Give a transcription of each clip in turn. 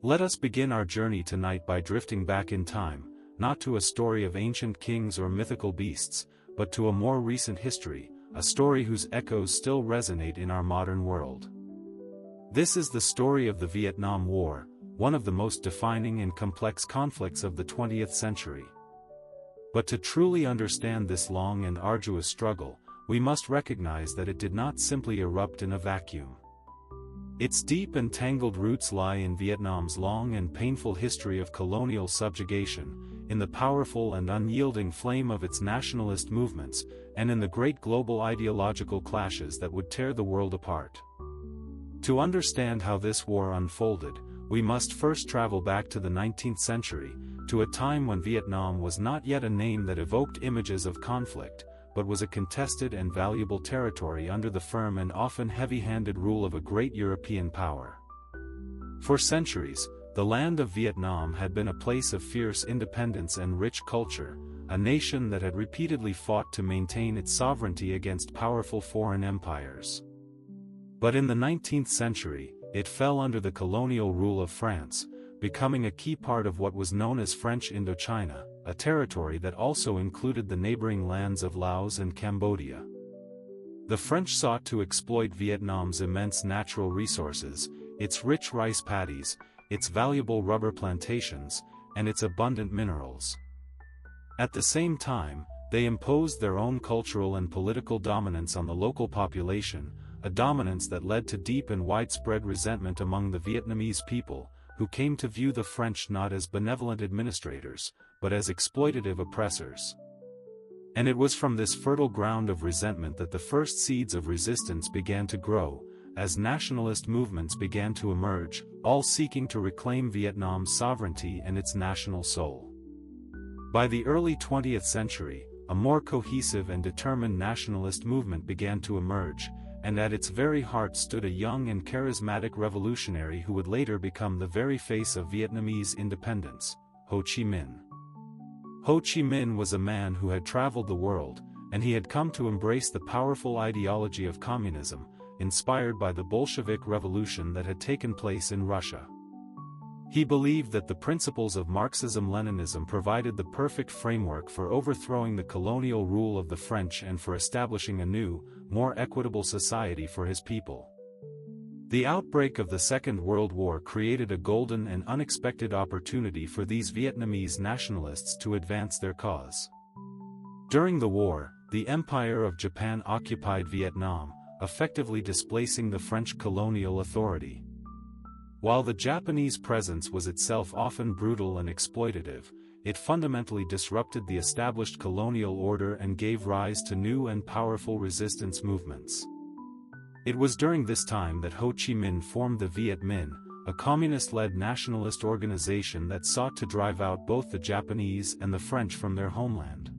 Let us begin our journey tonight by drifting back in time, not to a story of ancient kings or mythical beasts, but to a more recent history, a story whose echoes still resonate in our modern world. This is the story of the Vietnam War, one of the most defining and complex conflicts of the 20th century. But to truly understand this long and arduous struggle, we must recognize that it did not simply erupt in a vacuum. Its deep and tangled roots lie in Vietnam's long and painful history of colonial subjugation, in the powerful and unyielding flame of its nationalist movements, and in the great global ideological clashes that would tear the world apart. To understand how this war unfolded, we must first travel back to the 19th century, to a time when Vietnam was not yet a name that evoked images of conflict, but was a contested and valuable territory under the firm and often heavy-handed rule of a great European power. For centuries, the land of Vietnam had been a place of fierce independence and rich culture, a nation that had repeatedly fought to maintain its sovereignty against powerful foreign empires. But in the 19th century, it fell under the colonial rule of France, becoming a key part of what was known as French Indochina, a territory that also included the neighboring lands of Laos and Cambodia. The French sought to exploit Vietnam's immense natural resources, its rich rice paddies, its valuable rubber plantations, and its abundant minerals. At the same time, they imposed their own cultural and political dominance on the local population, a dominance that led to deep and widespread resentment among the Vietnamese people, who came to view the French not as benevolent administrators, but as exploitative oppressors. And it was from this fertile ground of resentment that the first seeds of resistance began to grow, as nationalist movements began to emerge, all seeking to reclaim Vietnam's sovereignty and its national soul. By the early 20th century, a more cohesive and determined nationalist movement began to emerge, and at its very heart stood a young and charismatic revolutionary who would later become the very face of Vietnamese independence, Ho Chi Minh. Ho Chi Minh was a man who had traveled the world, and he had come to embrace the powerful ideology of communism, inspired by the Bolshevik Revolution that had taken place in Russia. He believed that the principles of Marxism-Leninism provided the perfect framework for overthrowing the colonial rule of the French and for establishing a new, more equitable society for his people. The outbreak of the Second World War created a golden and unexpected opportunity for these Vietnamese nationalists to advance their cause. During the war, the Empire of Japan occupied Vietnam, effectively displacing the French colonial authority. While the Japanese presence was itself often brutal and exploitative, it fundamentally disrupted the established colonial order and gave rise to new and powerful resistance movements. It was during this time that Ho Chi Minh formed the Viet Minh, a communist-led nationalist organization that sought to drive out both the Japanese and the French from their homeland.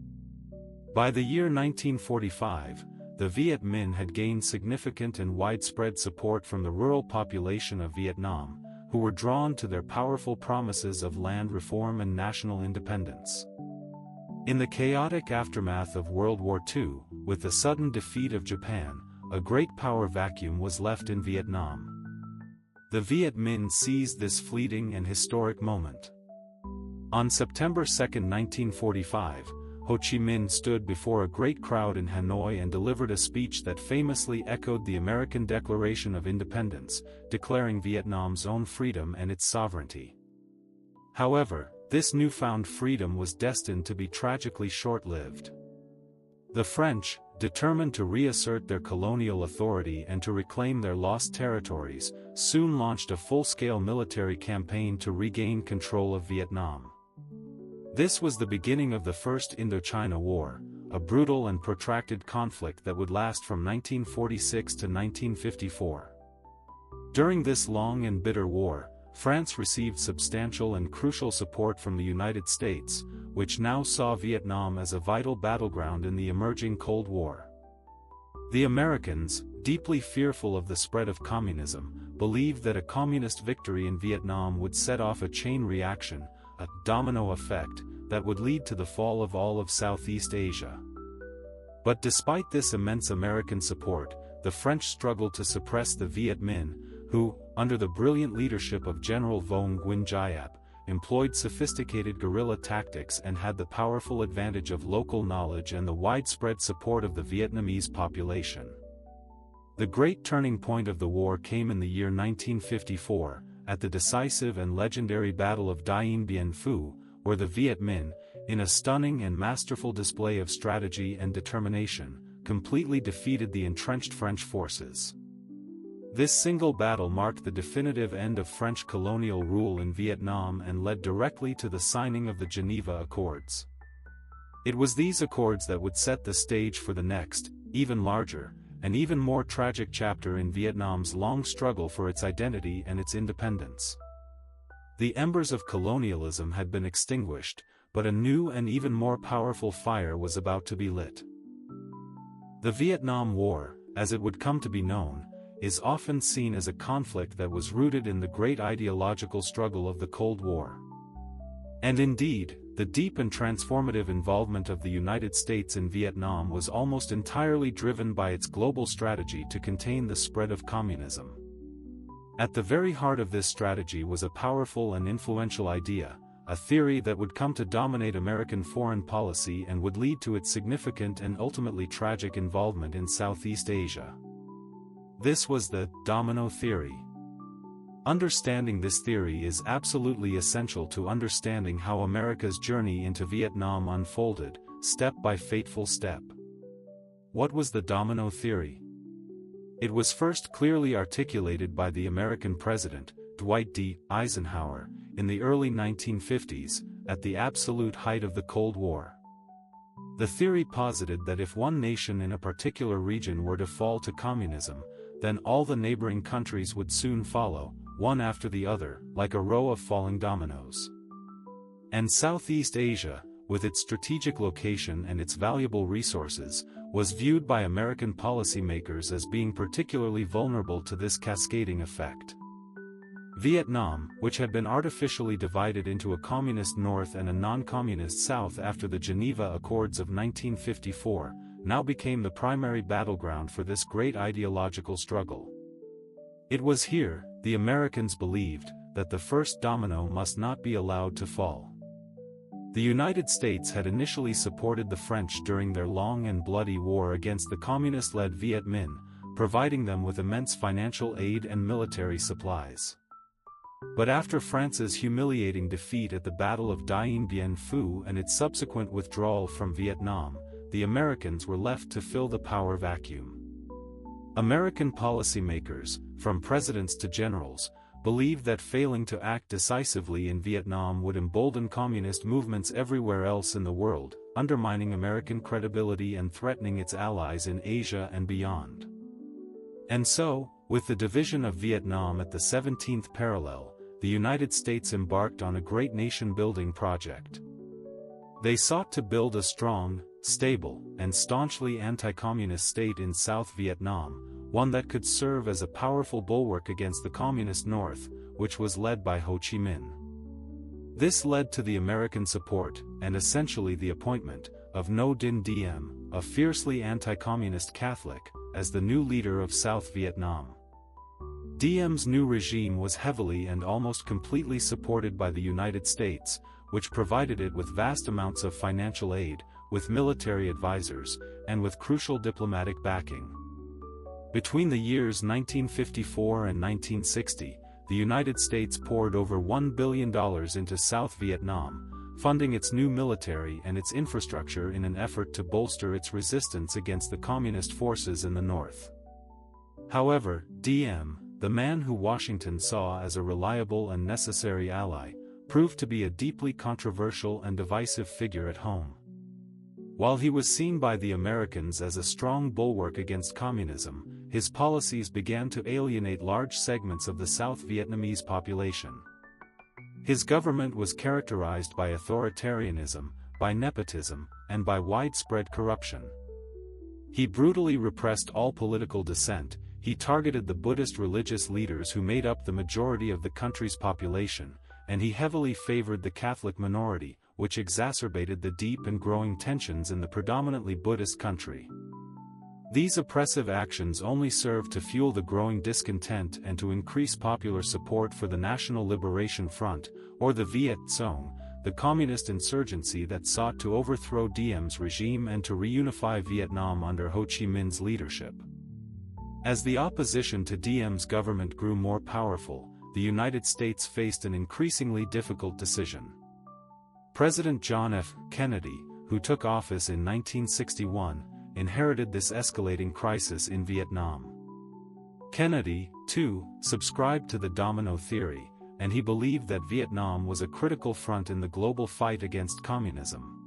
By the year 1945, the Viet Minh had gained significant and widespread support from the rural population of Vietnam, who were drawn to their powerful promises of land reform and national independence. In the chaotic aftermath of World War II, with the sudden defeat of Japan, a great power vacuum was left in Vietnam. The Viet Minh seized this fleeting and historic moment. On September 2, 1945, Ho Chi Minh stood before a great crowd in Hanoi and delivered a speech that famously echoed the American Declaration of Independence, declaring Vietnam's own freedom and its sovereignty. However, this newfound freedom was destined to be tragically short-lived. The French, determined to reassert their colonial authority and to reclaim their lost territories, soon launched a full-scale military campaign to regain control of Vietnam. This was the beginning of the First Indochina War, a brutal and protracted conflict that would last from 1946 to 1954. During this long and bitter war, France received substantial and crucial support from the United States, which now saw Vietnam as a vital battleground in the emerging Cold War. The Americans, deeply fearful of the spread of communism, believed that a communist victory in Vietnam would set off a chain reaction, a domino effect, that would lead to the fall of all of Southeast Asia. But despite this immense American support, the French struggled to suppress the Viet Minh, who, under the brilliant leadership of General Vong Nguyen Giap, employed sophisticated guerrilla tactics and had the powerful advantage of local knowledge and the widespread support of the Vietnamese population. The great turning point of the war came in the year 1954, at the decisive and legendary Battle of Dien Bien Phu, where the Viet Minh, in a stunning and masterful display of strategy and determination, completely defeated the entrenched French forces. This single battle marked the definitive end of French colonial rule in Vietnam and led directly to the signing of the Geneva Accords. It was these accords that would set the stage for the next, even larger, and even more tragic chapter in Vietnam's long struggle for its identity and its independence. The embers of colonialism had been extinguished, but a new and even more powerful fire was about to be lit. The Vietnam War, as it would come to be known, is often seen as a conflict that was rooted in the great ideological struggle of the Cold War. And indeed, the deep and transformative involvement of the United States in Vietnam was almost entirely driven by its global strategy to contain the spread of communism. At the very heart of this strategy was a powerful and influential idea, a theory that would come to dominate American foreign policy and would lead to its significant and ultimately tragic involvement in Southeast Asia. This was the Domino Theory. Understanding this theory is absolutely essential to understanding how America's journey into Vietnam unfolded, step by fateful step. What was the Domino Theory? It was first clearly articulated by the American president, Dwight D. Eisenhower, in the early 1950s, at the absolute height of the Cold War. The theory posited that if one nation in a particular region were to fall to communism, then all the neighboring countries would soon follow, one after the other, like a row of falling dominoes. And Southeast Asia, with its strategic location and its valuable resources, was viewed by American policymakers as being particularly vulnerable to this cascading effect. Vietnam, which had been artificially divided into a communist North and a non-communist South after the Geneva Accords of 1954, now became the primary battleground for this great ideological struggle. It was here, the Americans believed, that the first domino must not be allowed to fall. The United States had initially supported the French during their long and bloody war against the communist-led Viet Minh, providing them with immense financial aid and military supplies. But after France's humiliating defeat at the Battle of Dien Bien Phu and its subsequent withdrawal from Vietnam, the Americans were left to fill the power vacuum. American policymakers, from presidents to generals, believed that failing to act decisively in Vietnam would embolden communist movements everywhere else in the world, undermining American credibility and threatening its allies in Asia and beyond. And so, with the division of Vietnam at the 17th parallel, the United States embarked on a great nation-building project. They sought to build a strong, stable, and staunchly anti-communist state in South Vietnam, one that could serve as a powerful bulwark against the Communist North, which was led by Ho Chi Minh. This led to the American support, and essentially the appointment, of Ngo Dinh Diem, a fiercely anti-communist Catholic, as the new leader of South Vietnam. Diem's new regime was heavily and almost completely supported by the United States, which provided it with vast amounts of financial aid, with military advisors, and with crucial diplomatic backing. Between the years 1954 and 1960, the United States poured over $1 billion into South Vietnam, funding its new military and its infrastructure in an effort to bolster its resistance against the communist forces in the north. However, Diem, the man who Washington saw as a reliable and necessary ally, proved to be a deeply controversial and divisive figure at home. While he was seen by the Americans as a strong bulwark against communism, his policies began to alienate large segments of the South Vietnamese population. His government was characterized by authoritarianism, by nepotism, and by widespread corruption. He brutally repressed all political dissent, he targeted the Buddhist religious leaders who made up the majority of the country's population, and he heavily favored the Catholic minority, which exacerbated the deep and growing tensions in the predominantly Buddhist country. These oppressive actions only served to fuel the growing discontent and to increase popular support for the National Liberation Front, or the Viet Cong, the communist insurgency that sought to overthrow Diem's regime and to reunify Vietnam under Ho Chi Minh's leadership. As the opposition to Diem's government grew more powerful, the United States faced an increasingly difficult decision. President John F. Kennedy, who took office in 1961, inherited this escalating crisis in Vietnam. Kennedy, too, subscribed to the Domino Theory, and he believed that Vietnam was a critical front in the global fight against communism.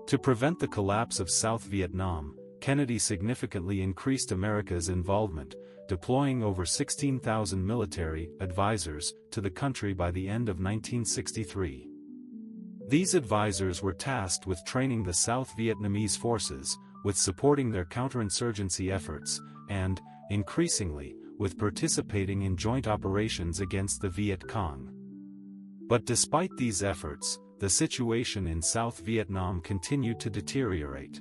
To prevent the collapse of South Vietnam, Kennedy significantly increased America's involvement, deploying over 16,000 military advisors to the country by the end of 1963. These advisors were tasked with training the South Vietnamese forces, with supporting their counterinsurgency efforts, and, increasingly, with participating in joint operations against the Viet Cong. But despite these efforts, the situation in South Vietnam continued to deteriorate.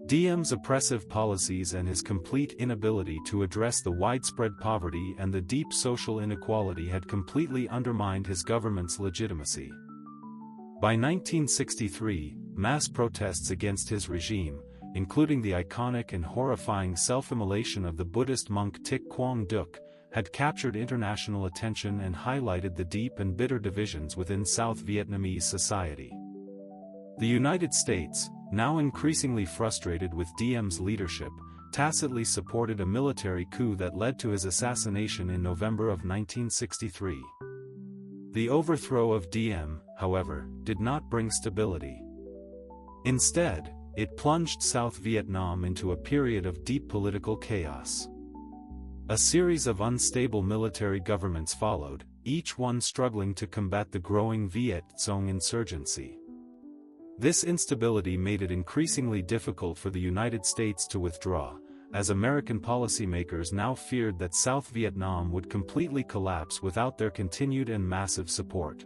Diem's oppressive policies and his complete inability to address the widespread poverty and the deep social inequality had completely undermined his government's legitimacy. By 1963, mass protests against his regime, including the iconic and horrifying self-immolation of the Buddhist monk Thich Quang Duc, had captured international attention and highlighted the deep and bitter divisions within South Vietnamese society. The United States, now increasingly frustrated with Diem's leadership, tacitly supported a military coup that led to his assassination in November of 1963. The overthrow of Diem, however, did not bring stability. Instead, it plunged South Vietnam into a period of deep political chaos. A series of unstable military governments followed, each one struggling to combat the growing Viet Cong insurgency. This instability made it increasingly difficult for the United States to withdraw, as American policymakers now feared that South Vietnam would completely collapse without their continued and massive support.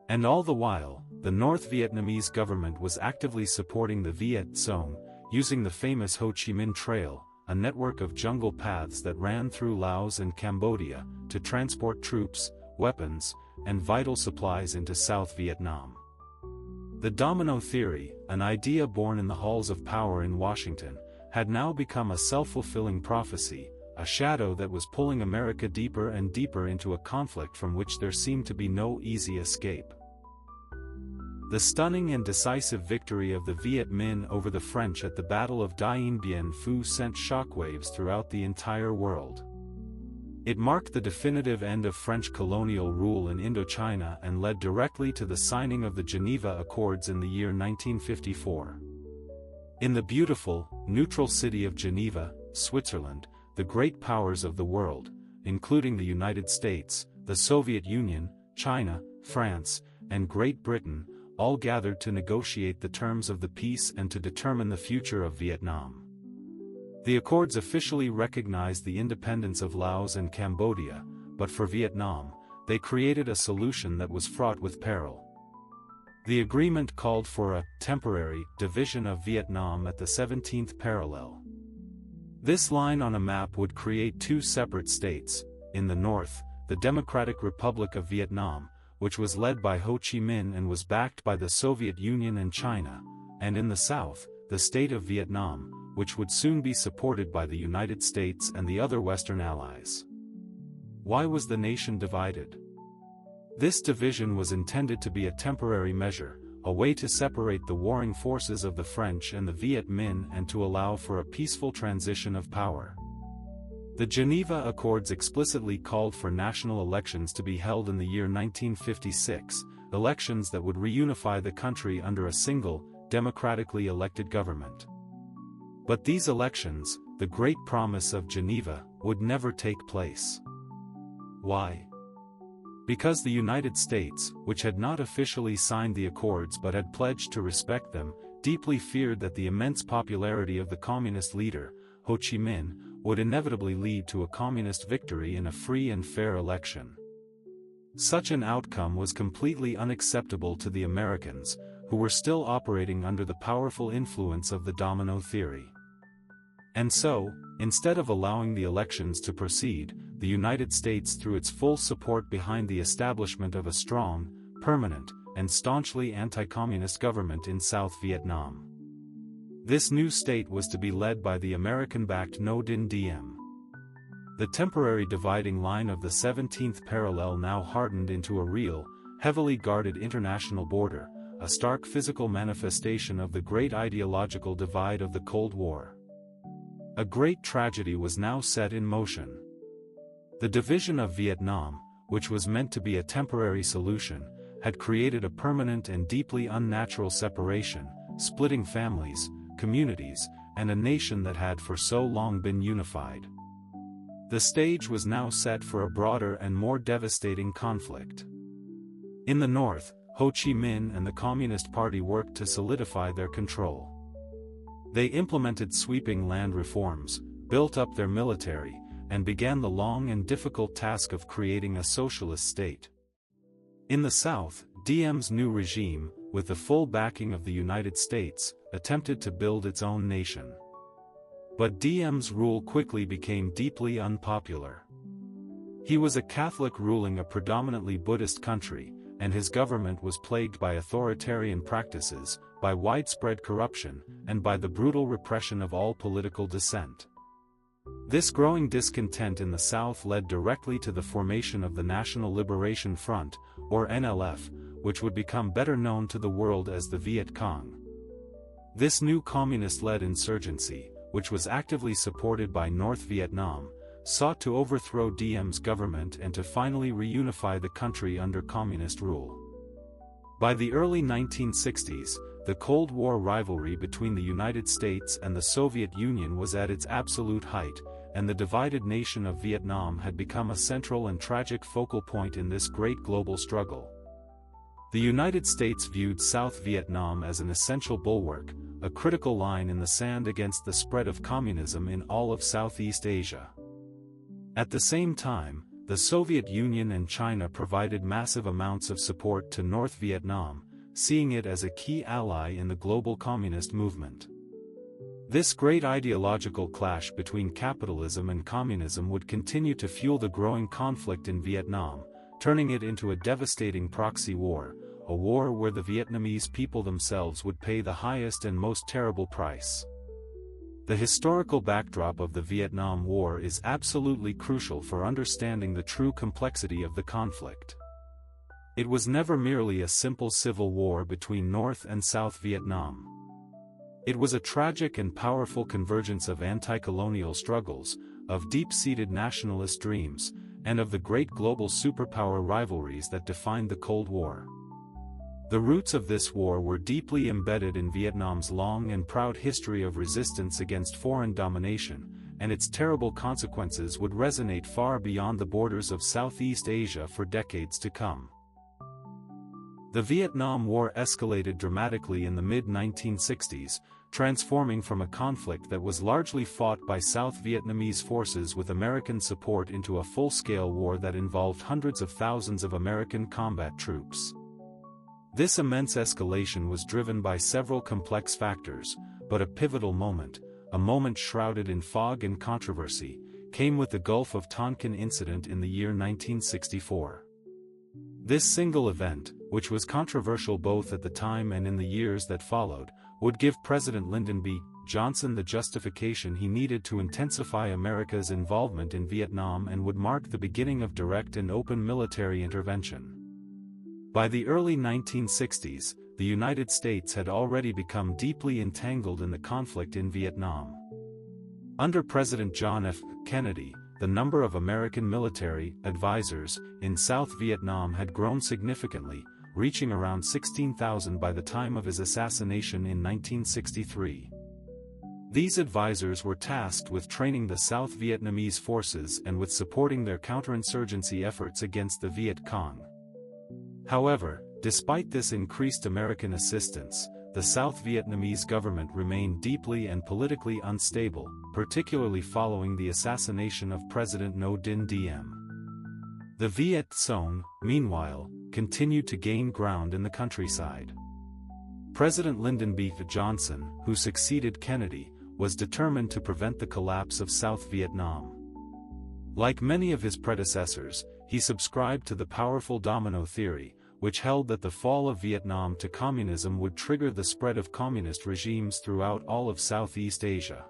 And all the while, the North Vietnamese government was actively supporting the Viet Cong, using the famous Ho Chi Minh Trail, a network of jungle paths that ran through Laos and Cambodia, to transport troops, weapons, and vital supplies into South Vietnam. The Domino Theory, an idea born in the halls of power in Washington, had now become a self-fulfilling prophecy, a shadow that was pulling America deeper and deeper into a conflict from which there seemed to be no easy escape. The stunning and decisive victory of the Viet Minh over the French at the Battle of Dien Bien Phu sent shockwaves throughout the entire world. It marked the definitive end of French colonial rule in Indochina and led directly to the signing of the Geneva Accords in the year 1954. In the beautiful, neutral city of Geneva, Switzerland, the great powers of the world, including the United States, the Soviet Union, China, France, and Great Britain, all gathered to negotiate the terms of the peace and to determine the future of Vietnam. The accords officially recognized the independence of Laos and Cambodia, but for Vietnam, they created a solution that was fraught with peril. The agreement called for a temporary division of Vietnam at the 17th parallel. This line on a map would create two separate states: in the north, the Democratic Republic of Vietnam, which was led by Ho Chi Minh and was backed by the Soviet Union and China, and in the south, the state of Vietnam, which would soon be supported by the United States and the other Western allies. Why was the nation divided? This division was intended to be a temporary measure, a way to separate the warring forces of the French and the Viet Minh and to allow for a peaceful transition of power. The Geneva Accords explicitly called for national elections to be held in the year 1956, elections that would reunify the country under a single, democratically elected government. But these elections, the great promise of Geneva, would never take place. Why? Because the United States, which had not officially signed the accords but had pledged to respect them, deeply feared that the immense popularity of the communist leader, Ho Chi Minh, would inevitably lead to a communist victory in a free and fair election. Such an outcome was completely unacceptable to the Americans, who were still operating under the powerful influence of the Domino Theory. And so, instead of allowing the elections to proceed, the United States threw its full support behind the establishment of a strong, permanent, and staunchly anti-communist government in South Vietnam. This new state was to be led by the American-backed Ngo Dinh Diem. The temporary dividing line of the 17th parallel now hardened into a real, heavily guarded international border, a stark physical manifestation of the great ideological divide of the Cold War. A great tragedy was now set in motion. The division of Vietnam, which was meant to be a temporary solution, had created a permanent and deeply unnatural separation, splitting families, communities, and a nation that had for so long been unified. The stage was now set for a broader and more devastating conflict. In the north, Ho Chi Minh and the Communist Party worked to solidify their control. They implemented sweeping land reforms, built up their military, and began the long and difficult task of creating a socialist state. In the south, Diem's new regime, with the full backing of the United States, attempted to build its own nation. But Diem's rule quickly became deeply unpopular. He was a Catholic ruling a predominantly Buddhist country, and his government was plagued by authoritarian practices, by widespread corruption, and by the brutal repression of all political dissent. This growing discontent in the South led directly to the formation of the National Liberation Front, or NLF, which would become better known to the world as the Viet Cong. This new communist-led insurgency, which was actively supported by North Vietnam, sought to overthrow Diem's government and to finally reunify the country under communist rule. By the early 1960s, the Cold War rivalry between the United States and the Soviet Union was at its absolute height, and the divided nation of Vietnam had become a central and tragic focal point in this great global struggle. The United States viewed South Vietnam as an essential bulwark, a critical line in the sand against the spread of communism in all of Southeast Asia. At the same time, the Soviet Union and China provided massive amounts of support to North Vietnam, seeing it as a key ally in the global communist movement. This great ideological clash between capitalism and communism would continue to fuel the growing conflict in Vietnam, turning it into a devastating proxy war, a war where the Vietnamese people themselves would pay the highest and most terrible price. The historical backdrop of the Vietnam War is absolutely crucial for understanding the true complexity of the conflict. It was never merely a simple civil war between North and South Vietnam. It was a tragic and powerful convergence of anti-colonial struggles, of deep-seated nationalist dreams, and of the great global superpower rivalries that defined the Cold War. The roots of this war were deeply embedded in Vietnam's long and proud history of resistance against foreign domination, and its terrible consequences would resonate far beyond the borders of Southeast Asia for decades to come. The Vietnam War escalated dramatically in the mid-1960s, transforming from a conflict that was largely fought by South Vietnamese forces with American support into a full-scale war that involved hundreds of thousands of American combat troops. This immense escalation was driven by several complex factors, but a pivotal moment, a moment shrouded in fog and controversy, came with the Gulf of Tonkin incident in the year 1964. This single event, which was controversial both at the time and in the years that followed, would give President Lyndon B. Johnson the justification he needed to intensify America's involvement in Vietnam and would mark the beginning of direct and open military intervention. By the early 1960s, the United States had already become deeply entangled in the conflict in Vietnam. Under President John F. Kennedy, the number of American military advisors in South Vietnam had grown significantly, reaching around 16,000 by the time of his assassination in 1963. These advisors were tasked with training the South Vietnamese forces and with supporting their counterinsurgency efforts against the Viet Cong. However, despite this increased American assistance, the South Vietnamese government remained deeply and politically unstable, particularly following the assassination of President Ngo Dinh Diem. The Viet Cong, meanwhile, continued to gain ground in the countryside. President Lyndon B. Johnson, who succeeded Kennedy, was determined to prevent the collapse of South Vietnam. Like many of his predecessors, he subscribed to the powerful Domino Theory, which held that the fall of Vietnam to communism would trigger the spread of communist regimes throughout all of Southeast Asia.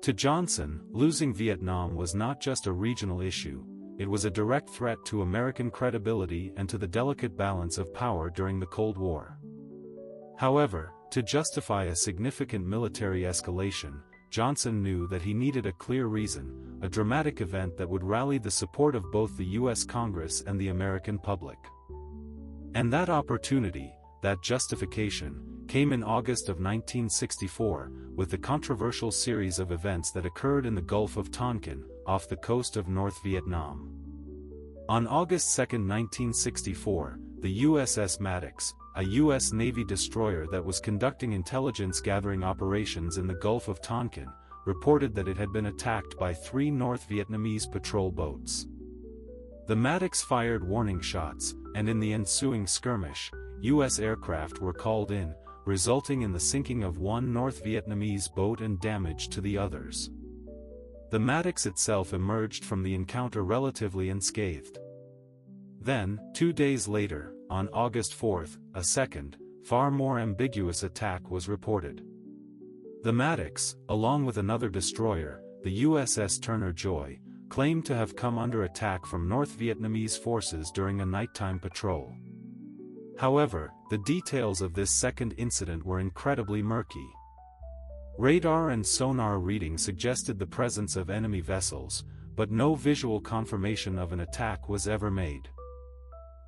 To Johnson, losing Vietnam was not just a regional issue, it was a direct threat to American credibility and to the delicate balance of power during the Cold War. However, to justify a significant military escalation, Johnson knew that he needed a clear reason, a dramatic event that would rally the support of both the U.S. Congress and the American public. And that opportunity, that justification, came in August of 1964, with the controversial series of events that occurred in the Gulf of Tonkin, off the coast of North Vietnam. On August 2, 1964, the USS Maddox, a U.S. Navy destroyer that was conducting intelligence-gathering operations in the Gulf of Tonkin, reported that it had been attacked by 3 North Vietnamese patrol boats. The Maddox fired warning shots, and in the ensuing skirmish, U.S. aircraft were called in, resulting in the sinking of 1 North Vietnamese boat and damage to the others. The Maddox itself emerged from the encounter relatively unscathed. Then, 2 days later, on August 4, a second, far more ambiguous attack was reported. The Maddox, along with another destroyer, the USS Turner Joy, claimed to have come under attack from North Vietnamese forces during a nighttime patrol. However, the details of this second incident were incredibly murky. Radar and sonar readings suggested the presence of enemy vessels, but no visual confirmation of an attack was ever made.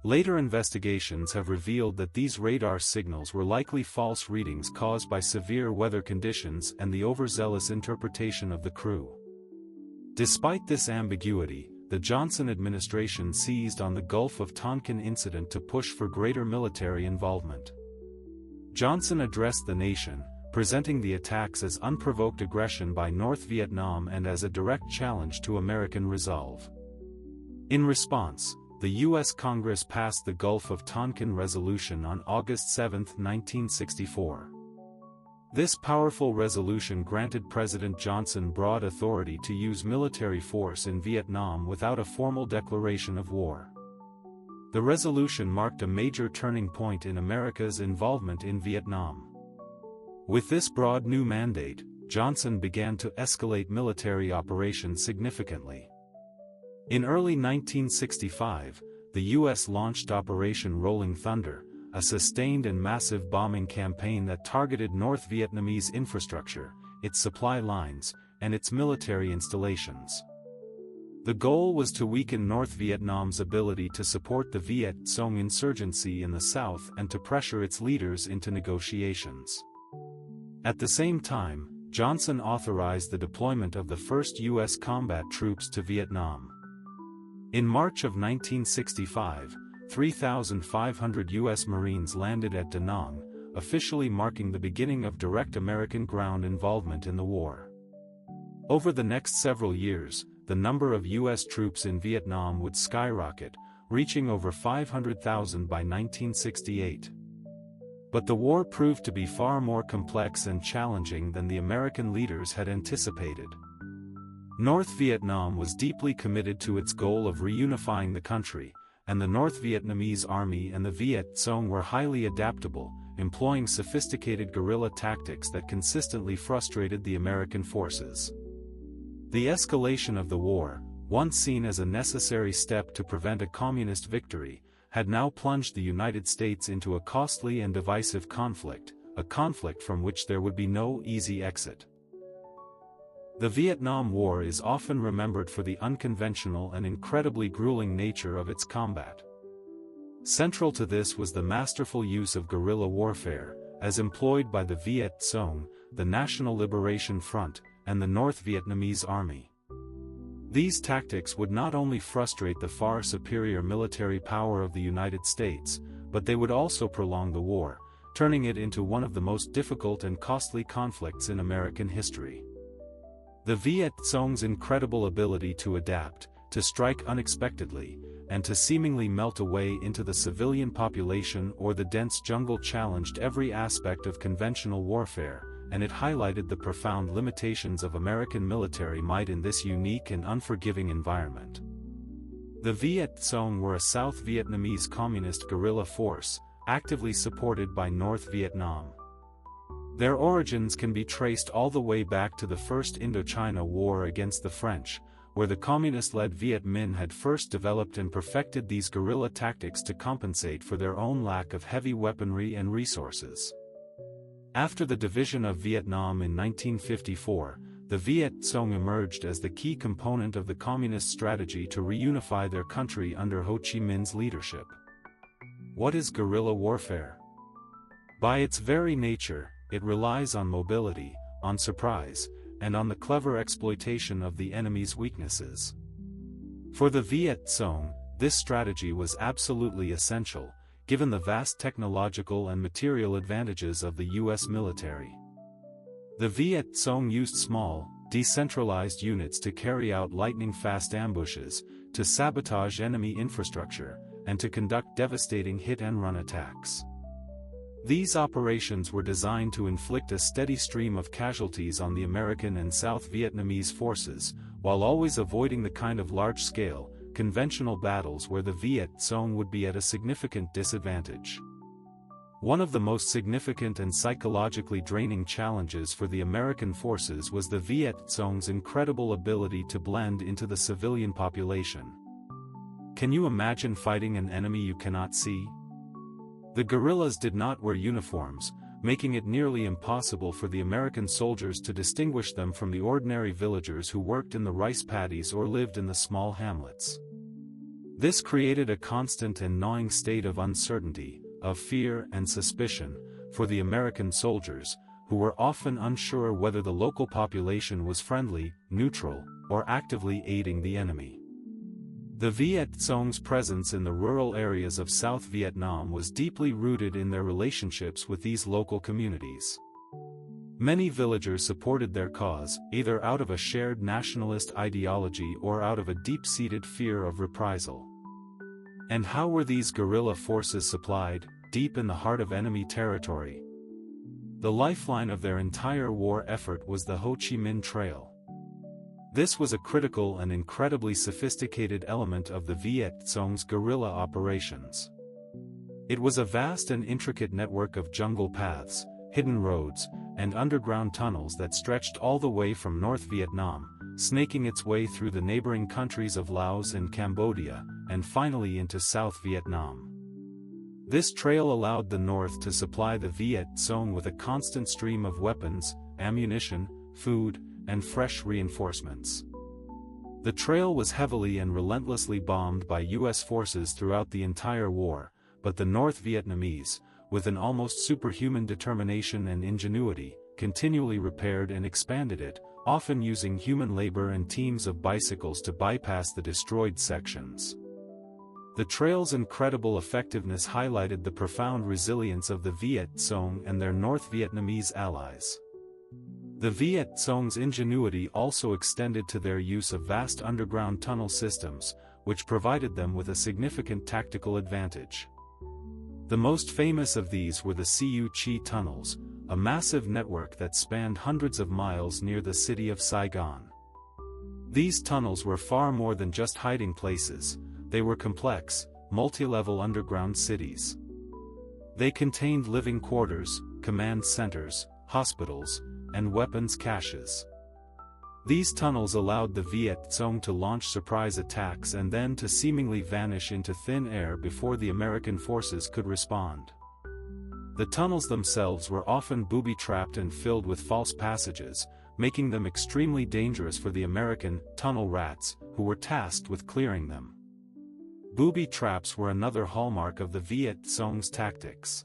Later investigations have revealed that these radar signals were likely false readings caused by severe weather conditions and the overzealous interpretation of the crew. Despite this ambiguity, the Johnson administration seized on the Gulf of Tonkin incident to push for greater military involvement. Johnson addressed the nation, presenting the attacks as unprovoked aggression by North Vietnam and as a direct challenge to American resolve. In response, the U.S. Congress passed the Gulf of Tonkin Resolution on August 7, 1964. This powerful resolution granted President Johnson broad authority to use military force in Vietnam without a formal declaration of war. The resolution marked a major turning point in America's involvement in Vietnam. With this broad new mandate, Johnson began to escalate military operations significantly. In early 1965, the U.S. launched Operation Rolling Thunder, a sustained and massive bombing campaign that targeted North Vietnamese infrastructure, its supply lines, and its military installations. The goal was to weaken North Vietnam's ability to support the Viet Cong insurgency in the south and to pressure its leaders into negotiations. At the same time, Johnson authorized the deployment of the first U.S. combat troops to Vietnam. In March of 1965, 3,500 U.S. Marines landed at Da Nang, officially marking the beginning of direct American ground involvement in the war. Over the next several years, the number of U.S. troops in Vietnam would skyrocket, reaching over 500,000 by 1968. But the war proved to be far more complex and challenging than the American leaders had anticipated. North Vietnam was deeply committed to its goal of reunifying the country, and the North Vietnamese Army and the Viet Cong were highly adaptable, employing sophisticated guerrilla tactics that consistently frustrated the American forces. The escalation of the war, once seen as a necessary step to prevent a communist victory, had now plunged the United States into a costly and divisive conflict, a conflict from which there would be no easy exit. The Vietnam War is often remembered for the unconventional and incredibly grueling nature of its combat. Central to this was the masterful use of guerrilla warfare, as employed by the Viet Cong, the National Liberation Front, and the North Vietnamese Army. These tactics would not only frustrate the far superior military power of the United States, but they would also prolong the war, turning it into one of the most difficult and costly conflicts in American history. The Viet Cong's incredible ability to adapt, to strike unexpectedly, and to seemingly melt away into the civilian population or the dense jungle challenged every aspect of conventional warfare, and it highlighted the profound limitations of American military might in this unique and unforgiving environment. The Viet Cong were a South Vietnamese communist guerrilla force, actively supported by North Vietnam. Their origins can be traced all the way back to the First Indochina War against the French, where the communist-led Viet Minh had first developed and perfected these guerrilla tactics to compensate for their own lack of heavy weaponry and resources. After the division of Vietnam in 1954, the Viet Cong emerged as the key component of the communist strategy to reunify their country under Ho Chi Minh's leadership. What is guerrilla warfare? By its very nature, it relies on mobility, on surprise, and on the clever exploitation of the enemy's weaknesses. For the Viet Cong, this strategy was absolutely essential, given the vast technological and material advantages of the U.S. military. The Viet Cong used small, decentralized units to carry out lightning-fast ambushes, to sabotage enemy infrastructure, and to conduct devastating hit-and-run attacks. These operations were designed to inflict a steady stream of casualties on the American and South Vietnamese forces, while always avoiding the kind of large-scale, conventional battles where the Viet Cong would be at a significant disadvantage. One of the most significant and psychologically draining challenges for the American forces was the Viet Cong's incredible ability to blend into the civilian population. Can you imagine fighting an enemy you cannot see? The guerrillas did not wear uniforms, making it nearly impossible for the American soldiers to distinguish them from the ordinary villagers who worked in the rice paddies or lived in the small hamlets. This created a constant and gnawing state of uncertainty, of fear and suspicion, for the American soldiers, who were often unsure whether the local population was friendly, neutral, or actively aiding the enemy. The Viet Cong's presence in the rural areas of South Vietnam was deeply rooted in their relationships with these local communities. Many villagers supported their cause, either out of a shared nationalist ideology or out of a deep-seated fear of reprisal. And how were these guerrilla forces supplied, deep in the heart of enemy territory? The lifeline of their entire war effort was the Ho Chi Minh Trail. This was a critical and incredibly sophisticated element of the Viet Cong's guerrilla operations. It was a vast and intricate network of jungle paths, hidden roads, and underground tunnels that stretched all the way from North Vietnam, snaking its way through the neighboring countries of Laos and Cambodia, and finally into South Vietnam. This trail allowed the North to supply the Viet Cong with a constant stream of weapons, ammunition, food, and fresh reinforcements. The trail was heavily and relentlessly bombed by U.S. forces throughout the entire war, but the North Vietnamese, with an almost superhuman determination and ingenuity, continually repaired and expanded it, often using human labor and teams of bicycles to bypass the destroyed sections. The trail's incredible effectiveness highlighted the profound resilience of the Viet Cong and their North Vietnamese allies. The Viet Cong's ingenuity also extended to their use of vast underground tunnel systems, which provided them with a significant tactical advantage. The most famous of these were the Siu Chi tunnels, a massive network that spanned hundreds of miles near the city of Saigon. These tunnels were far more than just hiding places, they were complex, multi-level underground cities. They contained living quarters, command centers, hospitals, and weapons caches. These tunnels allowed the Viet Cong to launch surprise attacks and then to seemingly vanish into thin air before the American forces could respond. The tunnels themselves were often booby-trapped and filled with false passages, making them extremely dangerous for the American tunnel rats, who were tasked with clearing them. Booby traps were another hallmark of the Viet Cong's tactics.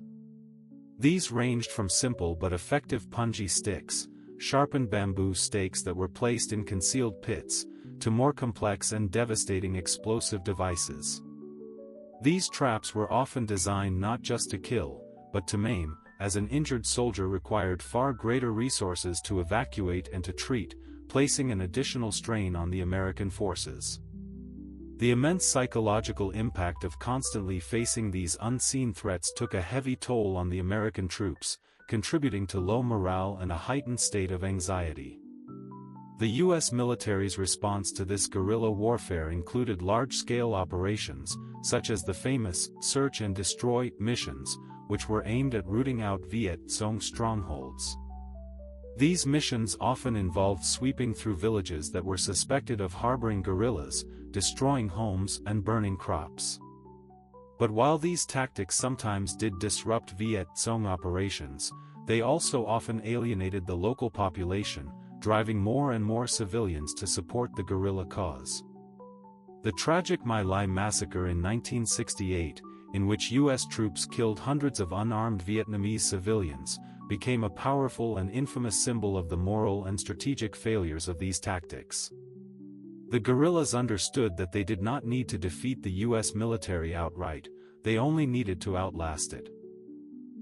These ranged from simple but effective punji sticks, sharpened bamboo stakes that were placed in concealed pits, to more complex and devastating explosive devices. These traps were often designed not just to kill, but to maim, as an injured soldier required far greater resources to evacuate and to treat, placing an additional strain on the American forces. The immense psychological impact of constantly facing these unseen threats took a heavy toll on the American troops, contributing to low morale and a heightened state of anxiety. The U.S. military's response to this guerrilla warfare included large-scale operations, such as the famous Search and Destroy missions, which were aimed at rooting out Viet Cong strongholds. These missions often involved sweeping through villages that were suspected of harboring guerrillas, destroying homes and burning crops. But while these tactics sometimes did disrupt Viet Cong operations, they also often alienated the local population, driving more and more civilians to support the guerrilla cause. The tragic My Lai massacre in 1968, in which U.S. troops killed hundreds of unarmed Vietnamese civilians, became a powerful and infamous symbol of the moral and strategic failures of these tactics. The guerrillas understood that they did not need to defeat the U.S. military outright, they only needed to outlast it.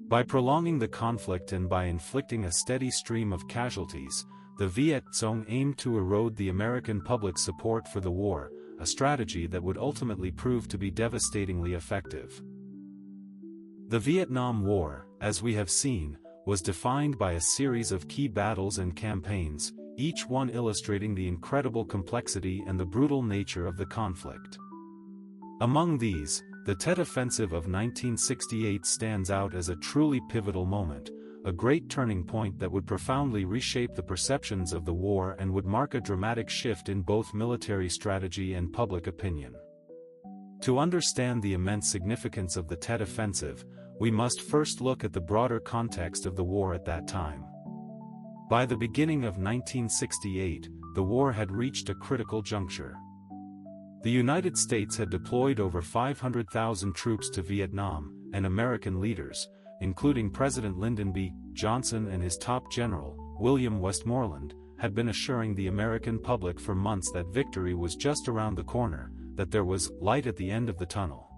By prolonging the conflict and by inflicting a steady stream of casualties, the Viet Cong aimed to erode the American public's support for the war, a strategy that would ultimately prove to be devastatingly effective. The Vietnam War, as we have seen, was defined by a series of key battles and campaigns, each one illustrating the incredible complexity and the brutal nature of the conflict. Among these, the Tet Offensive of 1968 stands out as a truly pivotal moment, a great turning point that would profoundly reshape the perceptions of the war and would mark a dramatic shift in both military strategy and public opinion. To understand the immense significance of the Tet Offensive, we must first look at the broader context of the war at that time. By the beginning of 1968, the war had reached a critical juncture. The United States had deployed over 500,000 troops to Vietnam, and American leaders, including President Lyndon B. Johnson and his top general, William Westmoreland, had been assuring the American public for months that victory was just around the corner, that there was light at the end of the tunnel.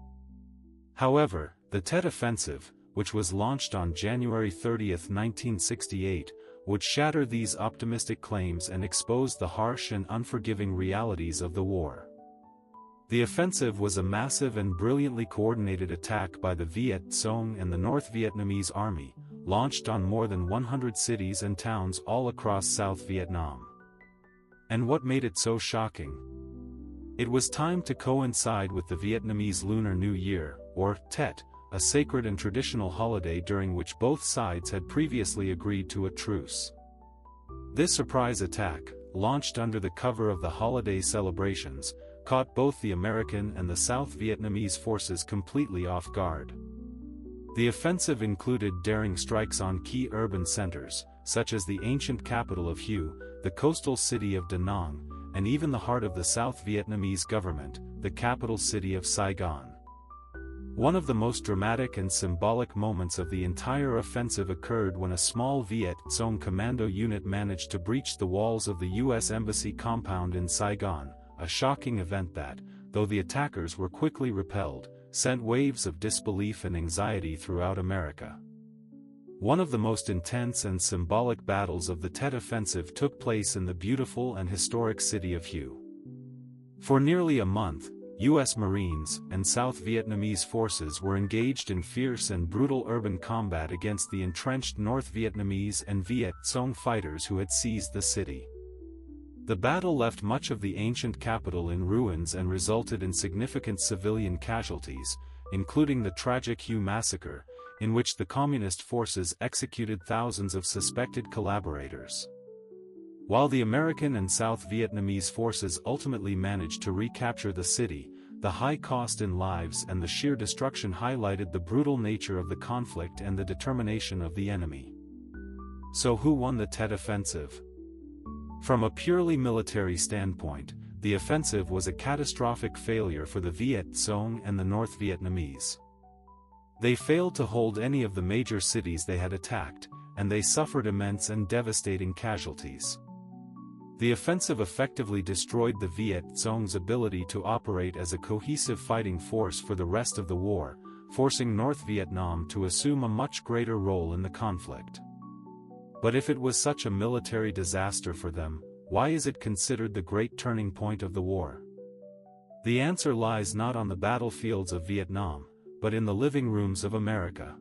However, the Tet Offensive, which was launched on January 30, 1968, would shatter these optimistic claims and expose the harsh and unforgiving realities of the war. The offensive was a massive and brilliantly coordinated attack by the Viet Cong and the North Vietnamese Army, launched on more than 100 cities and towns all across South Vietnam. And what made it so shocking? It was timed to coincide with the Vietnamese Lunar New Year, or Tet, a sacred and traditional holiday during which both sides had previously agreed to a truce. This surprise attack, launched under the cover of the holiday celebrations, caught both the American and the South Vietnamese forces completely off guard. The offensive included daring strikes on key urban centers, such as the ancient capital of Hue, the coastal city of Da Nang, and even the heart of the South Vietnamese government, the capital city of Saigon. One of the most dramatic and symbolic moments of the entire offensive occurred when a small Viet Cong commando unit managed to breach the walls of the U.S. Embassy compound in Saigon, a shocking event that, though the attackers were quickly repelled, sent waves of disbelief and anxiety throughout America. One of the most intense and symbolic battles of the Tet Offensive took place in the beautiful and historic city of Hue. For nearly a month, U.S. Marines and South Vietnamese forces were engaged in fierce and brutal urban combat against the entrenched North Vietnamese and Viet Cong fighters who had seized the city. The battle left much of the ancient capital in ruins and resulted in significant civilian casualties, including the tragic Hue massacre, in which the communist forces executed thousands of suspected collaborators. While the American and South Vietnamese forces ultimately managed to recapture the city, the high cost in lives and the sheer destruction highlighted the brutal nature of the conflict and the determination of the enemy. So who won the Tet Offensive? From a purely military standpoint, the offensive was a catastrophic failure for the Viet Cong and the North Vietnamese. They failed to hold any of the major cities they had attacked, and they suffered immense and devastating casualties. The offensive effectively destroyed the Viet Cong's ability to operate as a cohesive fighting force for the rest of the war, forcing North Vietnam to assume a much greater role in the conflict. But if it was such a military disaster for them, why is it considered the great turning point of the war? The answer lies not on the battlefields of Vietnam, but in the living rooms of America.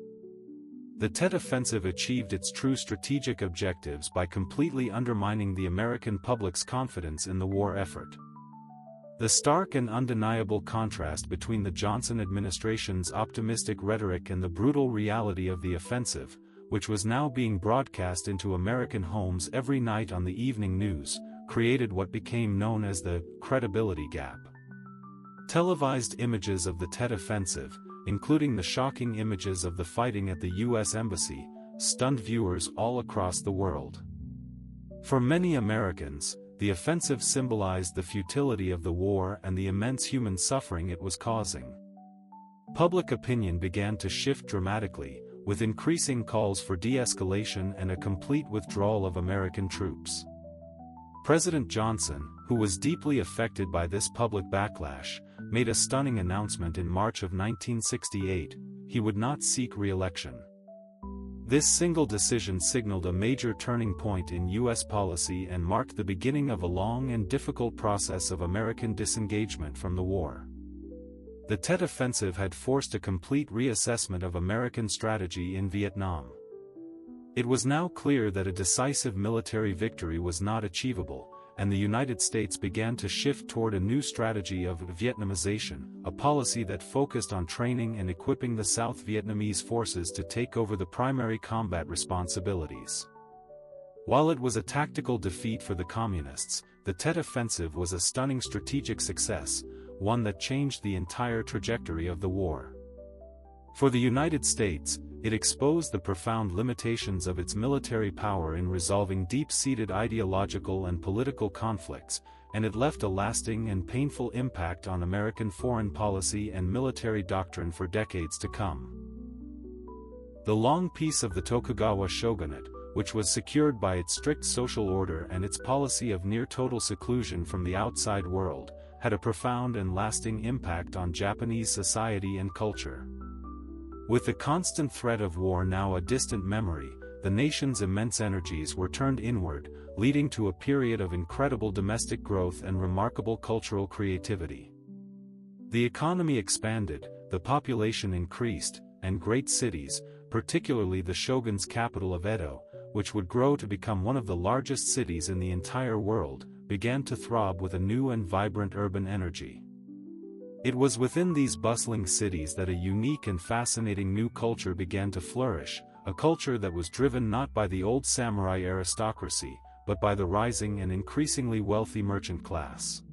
The Tet Offensive achieved its true strategic objectives by completely undermining the American public's confidence in the war effort. The stark and undeniable contrast between the Johnson administration's optimistic rhetoric and the brutal reality of the offensive, which was now being broadcast into American homes every night on the evening news, created what became known as the credibility gap. Televised images of the Tet Offensive, including the shocking images of the fighting at the U.S. Embassy, stunned viewers all across the world. For many Americans, the offensive symbolized the futility of the war and the immense human suffering it was causing. Public opinion began to shift dramatically, with increasing calls for de-escalation and a complete withdrawal of American troops. President Johnson, who was deeply affected by this public backlash, made a stunning announcement in March of 1968: he would not seek re-election. This single decision signaled a major turning point in U.S. policy and marked the beginning of a long and difficult process of American disengagement from the war. The Tet Offensive had forced a complete reassessment of American strategy in Vietnam. It was now clear that a decisive military victory was not achievable, and the United States began to shift toward a new strategy of Vietnamization, a policy that focused on training and equipping the South Vietnamese forces to take over the primary combat responsibilities. While it was a tactical defeat for the Communists, the Tet Offensive was a stunning strategic success, one that changed the entire trajectory of the war. For the United States, it exposed the profound limitations of its military power in resolving deep-seated ideological and political conflicts, and it left a lasting and painful impact on American foreign policy and military doctrine for decades to come. The long peace of the Tokugawa shogunate, which was secured by its strict social order and its policy of near-total seclusion from the outside world, had a profound and lasting impact on Japanese society and culture. With the constant threat of war now a distant memory, the nation's immense energies were turned inward, leading to a period of incredible domestic growth and remarkable cultural creativity. The economy expanded, the population increased, and great cities, particularly the shogun's capital of Edo, which would grow to become one of the largest cities in the entire world, began to throb with a new and vibrant urban energy. It was within these bustling cities that a unique and fascinating new culture began to flourish, a culture that was driven not by the old samurai aristocracy, but by the rising and increasingly wealthy merchant class.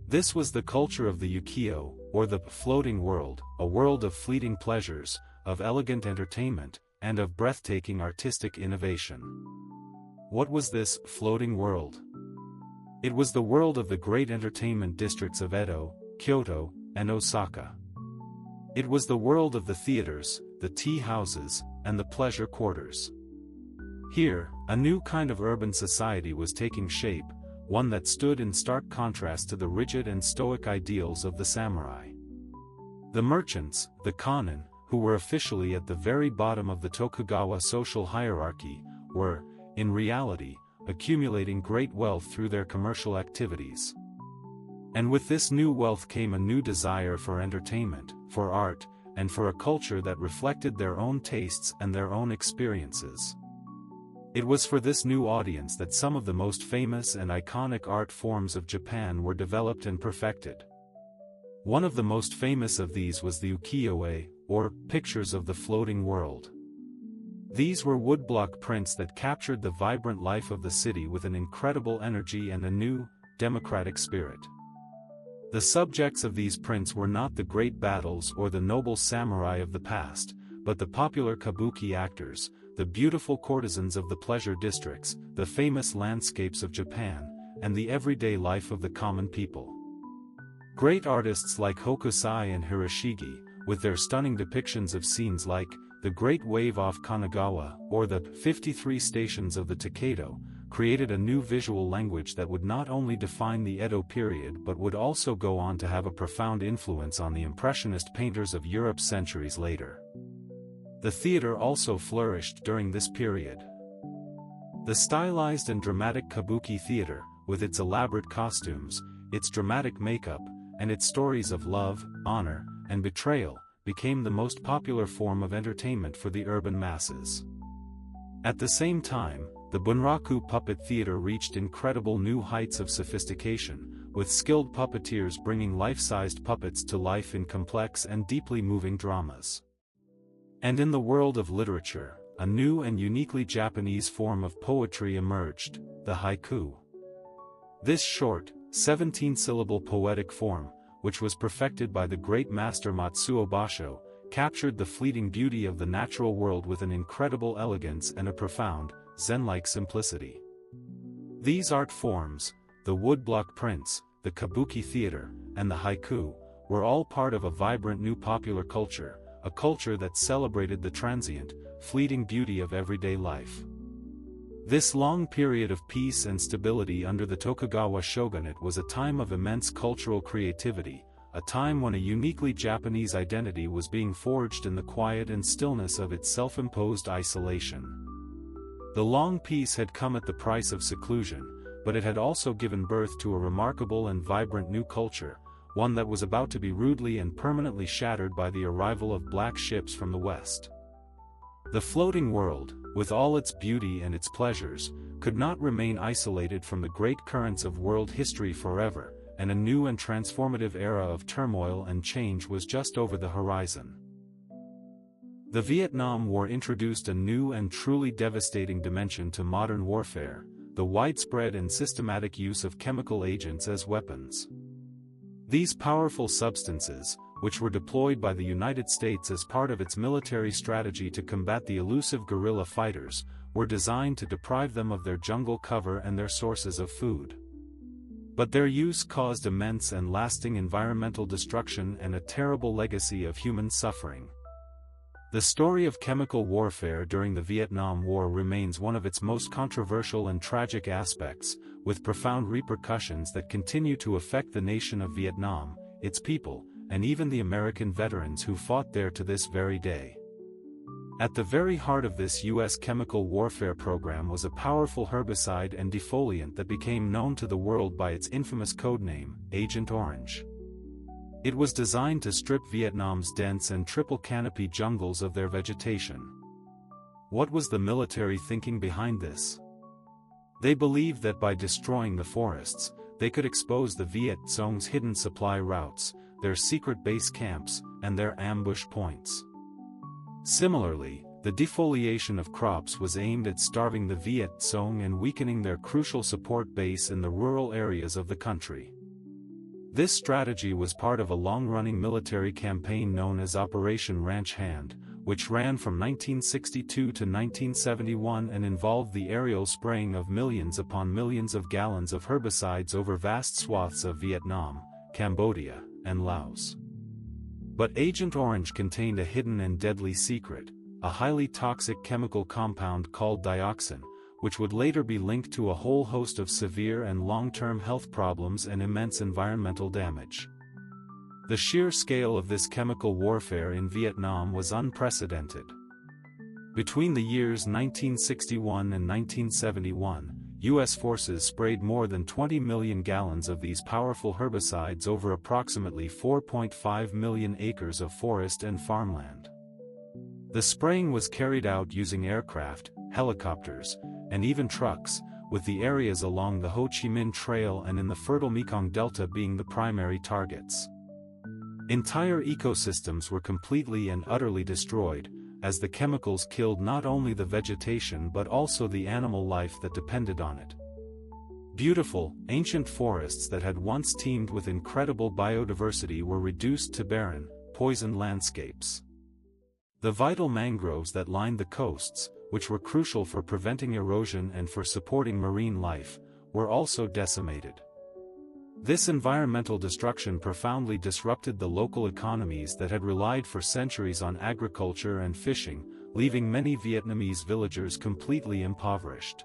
This was the culture of the ukiyo, or the floating world, a world of fleeting pleasures, of elegant entertainment, and of breathtaking artistic innovation. What was this floating world? It was the world of the great entertainment districts of Edo, Kyoto, and Osaka. It was the world of the theaters, the tea houses, and the pleasure quarters. Here, a new kind of urban society was taking shape, one that stood in stark contrast to the rigid and stoic ideals of the samurai. The merchants, the kanin, who were officially at the very bottom of the Tokugawa social hierarchy, were, in reality, accumulating great wealth through their commercial activities. And with this new wealth came a new desire for entertainment, for art, and for a culture that reflected their own tastes and their own experiences. It was for this new audience that some of the most famous and iconic art forms of Japan were developed and perfected. One of the most famous of these was the ukiyo-e, or pictures of the floating world. These were woodblock prints that captured the vibrant life of the city with an incredible energy and a new, democratic spirit. The subjects of these prints were not the great battles or the noble samurai of the past, but the popular kabuki actors, the beautiful courtesans of the pleasure districts, the famous landscapes of Japan, and the everyday life of the common people. Great artists like Hokusai and Hiroshige, with their stunning depictions of scenes like the Great Wave off Kanagawa or the 53 Stations of the Takedo, created a new visual language that would not only define the Edo period but would also go on to have a profound influence on the Impressionist painters of Europe centuries later. The theater also flourished during this period. The stylized and dramatic kabuki theater, with its elaborate costumes, its dramatic makeup, and its stories of love, honor, and betrayal, became the most popular form of entertainment for the urban masses. At the same time, the Bunraku puppet theater reached incredible new heights of sophistication, with skilled puppeteers bringing life-sized puppets to life in complex and deeply moving dramas. And in the world of literature, a new and uniquely Japanese form of poetry emerged, the haiku. This short, 17-syllable poetic form, which was perfected by the great master Matsuo Basho, captured the fleeting beauty of the natural world with an incredible elegance and a profound, Zen-like simplicity. These art forms, the woodblock prints, the kabuki theater, and the haiku, were all part of a vibrant new popular culture, a culture that celebrated the transient, fleeting beauty of everyday life. This long period of peace and stability under the Tokugawa shogunate was a time of immense cultural creativity, a time when a uniquely Japanese identity was being forged in the quiet and stillness of its self-imposed isolation. The long peace had come at the price of seclusion, but it had also given birth to a remarkable and vibrant new culture, one that was about to be rudely and permanently shattered by the arrival of black ships from the west. The floating world, with all its beauty and its pleasures, could not remain isolated from the great currents of world history forever, and a new and transformative era of turmoil and change was just over the horizon. The Vietnam War introduced a new and truly devastating dimension to modern warfare, the widespread and systematic use of chemical agents as weapons. These powerful substances, which were deployed by the United States as part of its military strategy to combat the elusive guerrilla fighters, were designed to deprive them of their jungle cover and their sources of food. But their use caused immense and lasting environmental destruction and a terrible legacy of human suffering. The story of chemical warfare during the Vietnam War remains one of its most controversial and tragic aspects, with profound repercussions that continue to affect the nation of Vietnam, its people, and even the American veterans who fought there to this very day. At the very heart of this U.S. chemical warfare program was a powerful herbicide and defoliant that became known to the world by its infamous codename, Agent Orange. It was designed to strip Vietnam's dense and triple canopy jungles of their vegetation. What was the military thinking behind this? They believed that by destroying the forests, they could expose the Viet Cong's hidden supply routes, their secret base camps, and their ambush points. Similarly, the defoliation of crops was aimed at starving the Viet Cong and weakening their crucial support base in the rural areas of the country. This strategy was part of a long-running military campaign known as Operation Ranch Hand, which ran from 1962 to 1971 and involved the aerial spraying of millions upon millions of gallons of herbicides over vast swaths of Vietnam, Cambodia, and Laos. But Agent Orange contained a hidden and deadly secret, a highly toxic chemical compound called dioxin, which would later be linked to a whole host of severe and long-term health problems and immense environmental damage. The sheer scale of this chemical warfare in Vietnam was unprecedented. Between the years 1961 and 1971, U.S. forces sprayed more than 20 million gallons of these powerful herbicides over approximately 4.5 million acres of forest and farmland. The spraying was carried out using aircraft, helicopters, and even trucks, with the areas along the Ho Chi Minh Trail and in the fertile Mekong Delta being the primary targets. Entire ecosystems were completely and utterly destroyed, as the chemicals killed not only the vegetation but also the animal life that depended on it. Beautiful, ancient forests that had once teemed with incredible biodiversity were reduced to barren, poisoned landscapes. The vital mangroves that lined the coasts, which were crucial for preventing erosion and for supporting marine life, were also decimated. This environmental destruction profoundly disrupted the local economies that had relied for centuries on agriculture and fishing, leaving many Vietnamese villagers completely impoverished.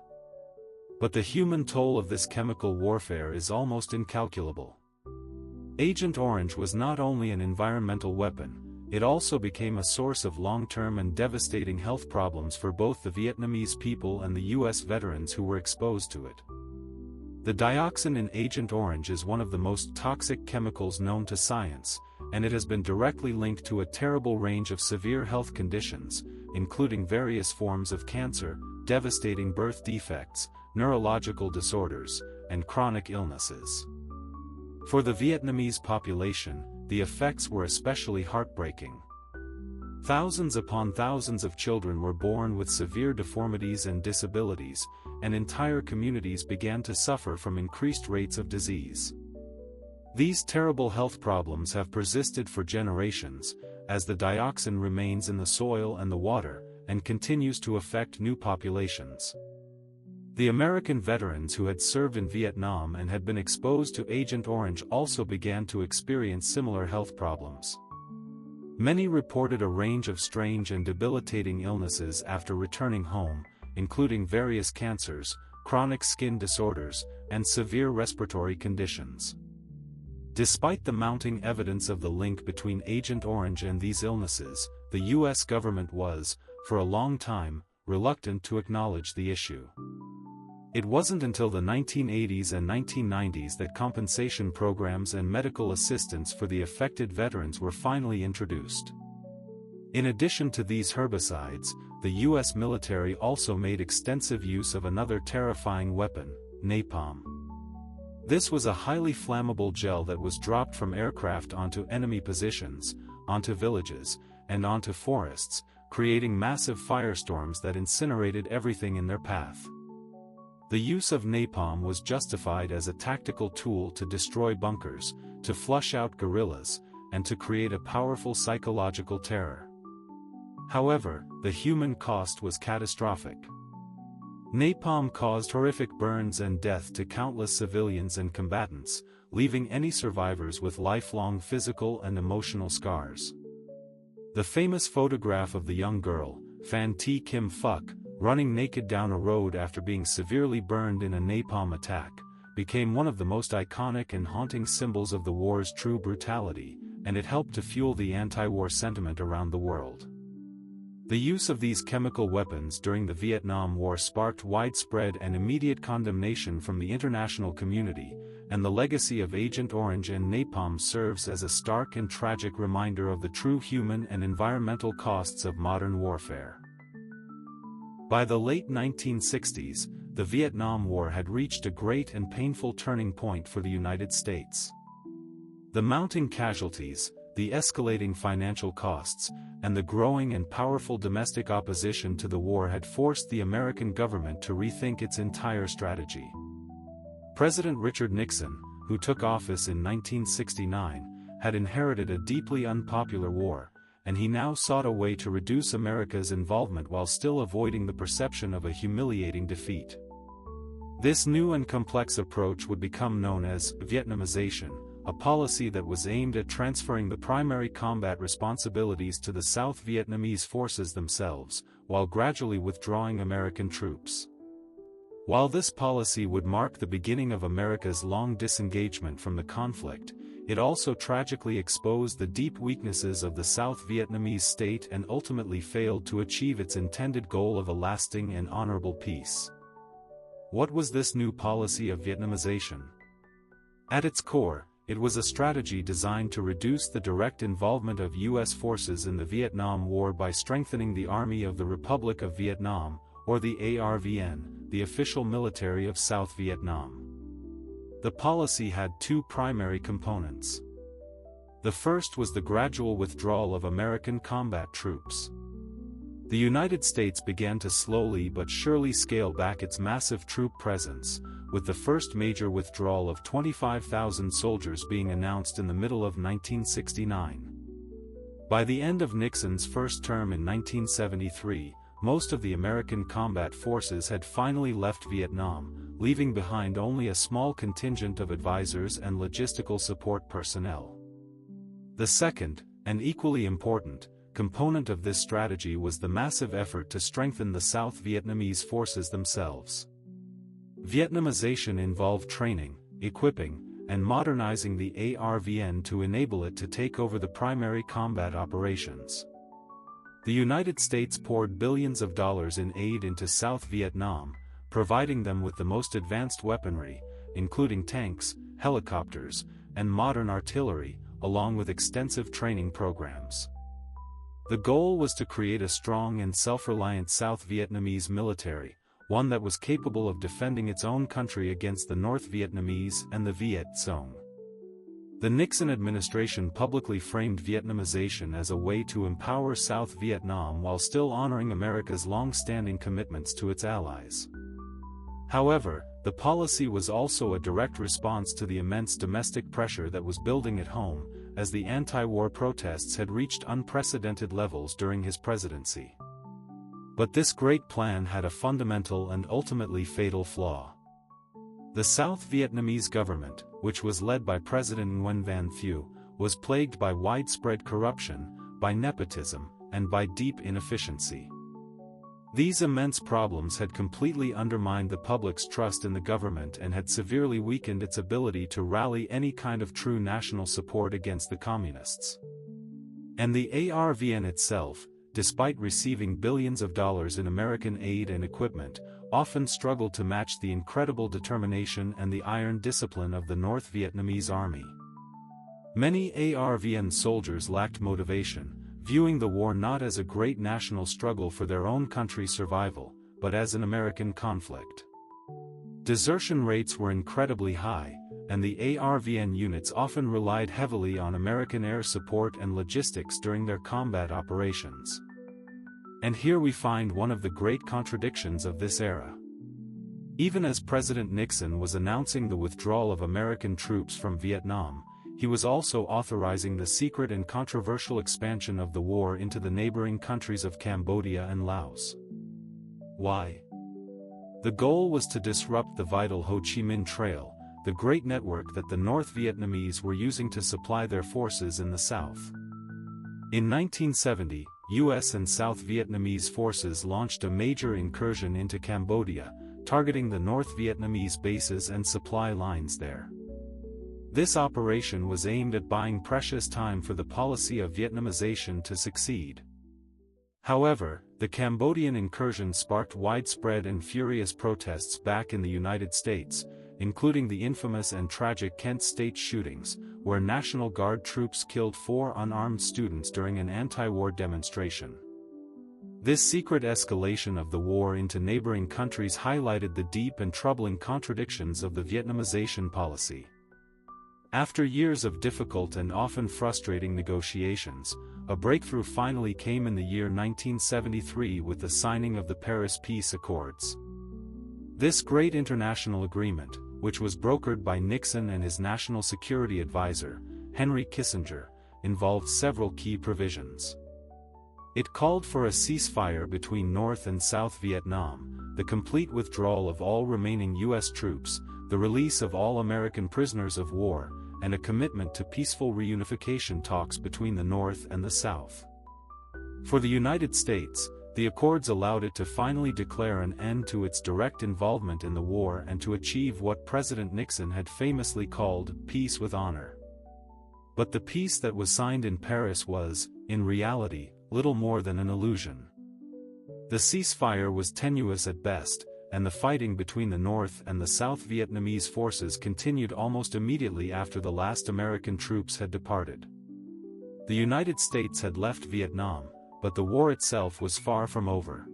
But the human toll of this chemical warfare is almost incalculable. Agent Orange was not only an environmental weapon, it also became a source of long-term and devastating health problems for both the Vietnamese people and the U.S. veterans who were exposed to it. The dioxin in Agent Orange is one of the most toxic chemicals known to science, and it has been directly linked to a terrible range of severe health conditions, including various forms of cancer, devastating birth defects, neurological disorders, and chronic illnesses. For the Vietnamese population, the effects were especially heartbreaking. Thousands upon thousands of children were born with severe deformities and disabilities, and entire communities began to suffer from increased rates of disease. These terrible health problems have persisted for generations, as the dioxin remains in the soil and the water, and continues to affect new populations. The American veterans who had served in Vietnam and had been exposed to Agent Orange also began to experience similar health problems. Many reported a range of strange and debilitating illnesses after returning home, including various cancers, chronic skin disorders, and severe respiratory conditions. Despite the mounting evidence of the link between Agent Orange and these illnesses, the U.S. government was, for a long time, reluctant to acknowledge the issue. It wasn't until the 1980s and 1990s that compensation programs and medical assistance for the affected veterans were finally introduced. In addition to these herbicides, the U.S. military also made extensive use of another terrifying weapon, napalm. This was a highly flammable gel that was dropped from aircraft onto enemy positions, onto villages, and onto forests, creating massive firestorms that incinerated everything in their path. The use of napalm was justified as a tactical tool to destroy bunkers, to flush out guerrillas, and to create a powerful psychological terror. However, the human cost was catastrophic. Napalm caused horrific burns and death to countless civilians and combatants, leaving any survivors with lifelong physical and emotional scars. The famous photograph of the young girl, Phan Thi Kim Phuc, running naked down a road after being severely burned in a napalm attack, became one of the most iconic and haunting symbols of the war's true brutality, and it helped to fuel the anti-war sentiment around the world. The use of these chemical weapons during the Vietnam War sparked widespread and immediate condemnation from the international community, and the legacy of Agent Orange and napalm serves as a stark and tragic reminder of the true human and environmental costs of modern warfare. By the late 1960s, the Vietnam War had reached a great and painful turning point for the United States. The mounting casualties, the escalating financial costs, and the growing and powerful domestic opposition to the war had forced the American government to rethink its entire strategy. President Richard Nixon, who took office in 1969, had inherited a deeply unpopular war, and he now sought a way to reduce America's involvement while still avoiding the perception of a humiliating defeat. This new and complex approach would become known as Vietnamization, a policy that was aimed at transferring the primary combat responsibilities to the South Vietnamese forces themselves, while gradually withdrawing American troops. While this policy would mark the beginning of America's long disengagement from the conflict, it also tragically exposed the deep weaknesses of the South Vietnamese state and ultimately failed to achieve its intended goal of a lasting and honorable peace. What was this new policy of Vietnamization? At its core, it was a strategy designed to reduce the direct involvement of U.S. forces in the Vietnam War by strengthening the Army of the Republic of Vietnam, or the ARVN, the official military of South Vietnam. The policy had two primary components. The first was the gradual withdrawal of American combat troops. The United States began to slowly but surely scale back its massive troop presence, with the first major withdrawal of 25,000 soldiers being announced in the middle of 1969. By the end of Nixon's first term in 1973, most of the American combat forces had finally left Vietnam, leaving behind only a small contingent of advisors and logistical support personnel. The second, and equally important, component of this strategy was the massive effort to strengthen the South Vietnamese forces themselves. Vietnamization involved training, equipping, and modernizing the ARVN to enable it to take over the primary combat operations. The United States poured billions of dollars in aid into South Vietnam, providing them with the most advanced weaponry, including tanks, helicopters, and modern artillery, along with extensive training programs. The goal was to create a strong and self-reliant South Vietnamese military, one that was capable of defending its own country against the North Vietnamese and the Viet Cong. The Nixon administration publicly framed Vietnamization as a way to empower South Vietnam while still honoring America's long-standing commitments to its allies. However, the policy was also a direct response to the immense domestic pressure that was building at home, as the anti-war protests had reached unprecedented levels during his presidency. But this great plan had a fundamental and ultimately fatal flaw. The South Vietnamese government, which was led by President Nguyen Van Thieu, was plagued by widespread corruption, by nepotism, and by deep inefficiency. These immense problems had completely undermined the public's trust in the government and had severely weakened its ability to rally any kind of true national support against the communists. And the ARVN itself, despite receiving billions of dollars in American aid and equipment, often struggled to match the incredible determination and the iron discipline of the North Vietnamese army. Many ARVN soldiers lacked motivation, viewing the war not as a great national struggle for their own country's survival, but as an American conflict. Desertion rates were incredibly high, and the ARVN units often relied heavily on American air support and logistics during their combat operations. And here we find one of the great contradictions of this era. Even as President Nixon was announcing the withdrawal of American troops from Vietnam, he was also authorizing the secret and controversial expansion of the war into the neighboring countries of Cambodia and Laos. Why? The goal was to disrupt the vital Ho Chi Minh Trail, the great network that the North Vietnamese were using to supply their forces in the south. In 1970, U.S. and South Vietnamese forces launched a major incursion into Cambodia, targeting the North Vietnamese bases and supply lines there. This operation was aimed at buying precious time for the policy of Vietnamization to succeed. However, the Cambodian incursion sparked widespread and furious protests back in the United States, including the infamous and tragic Kent State shootings, where National Guard troops killed 4 unarmed students during an anti-war demonstration. This secret escalation of the war into neighboring countries highlighted the deep and troubling contradictions of the Vietnamization policy. After years of difficult and often frustrating negotiations, a breakthrough finally came in the year 1973 with the signing of the Paris Peace Accords. This great international agreement, which was brokered by Nixon and his national security advisor, Henry Kissinger, involved several key provisions. It called for a ceasefire between North and South Vietnam, the complete withdrawal of all remaining U.S. troops, the release of all American prisoners of war, and a commitment to peaceful reunification talks between the North and the South. For the United States, the accords allowed it to finally declare an end to its direct involvement in the war and to achieve what President Nixon had famously called peace with honor. But the peace that was signed in Paris was, in reality, little more than an illusion. The ceasefire was tenuous at best, and the fighting between the North and the South Vietnamese forces continued almost immediately after the last American troops had departed. The United States had left Vietnam, but the war itself was far from over.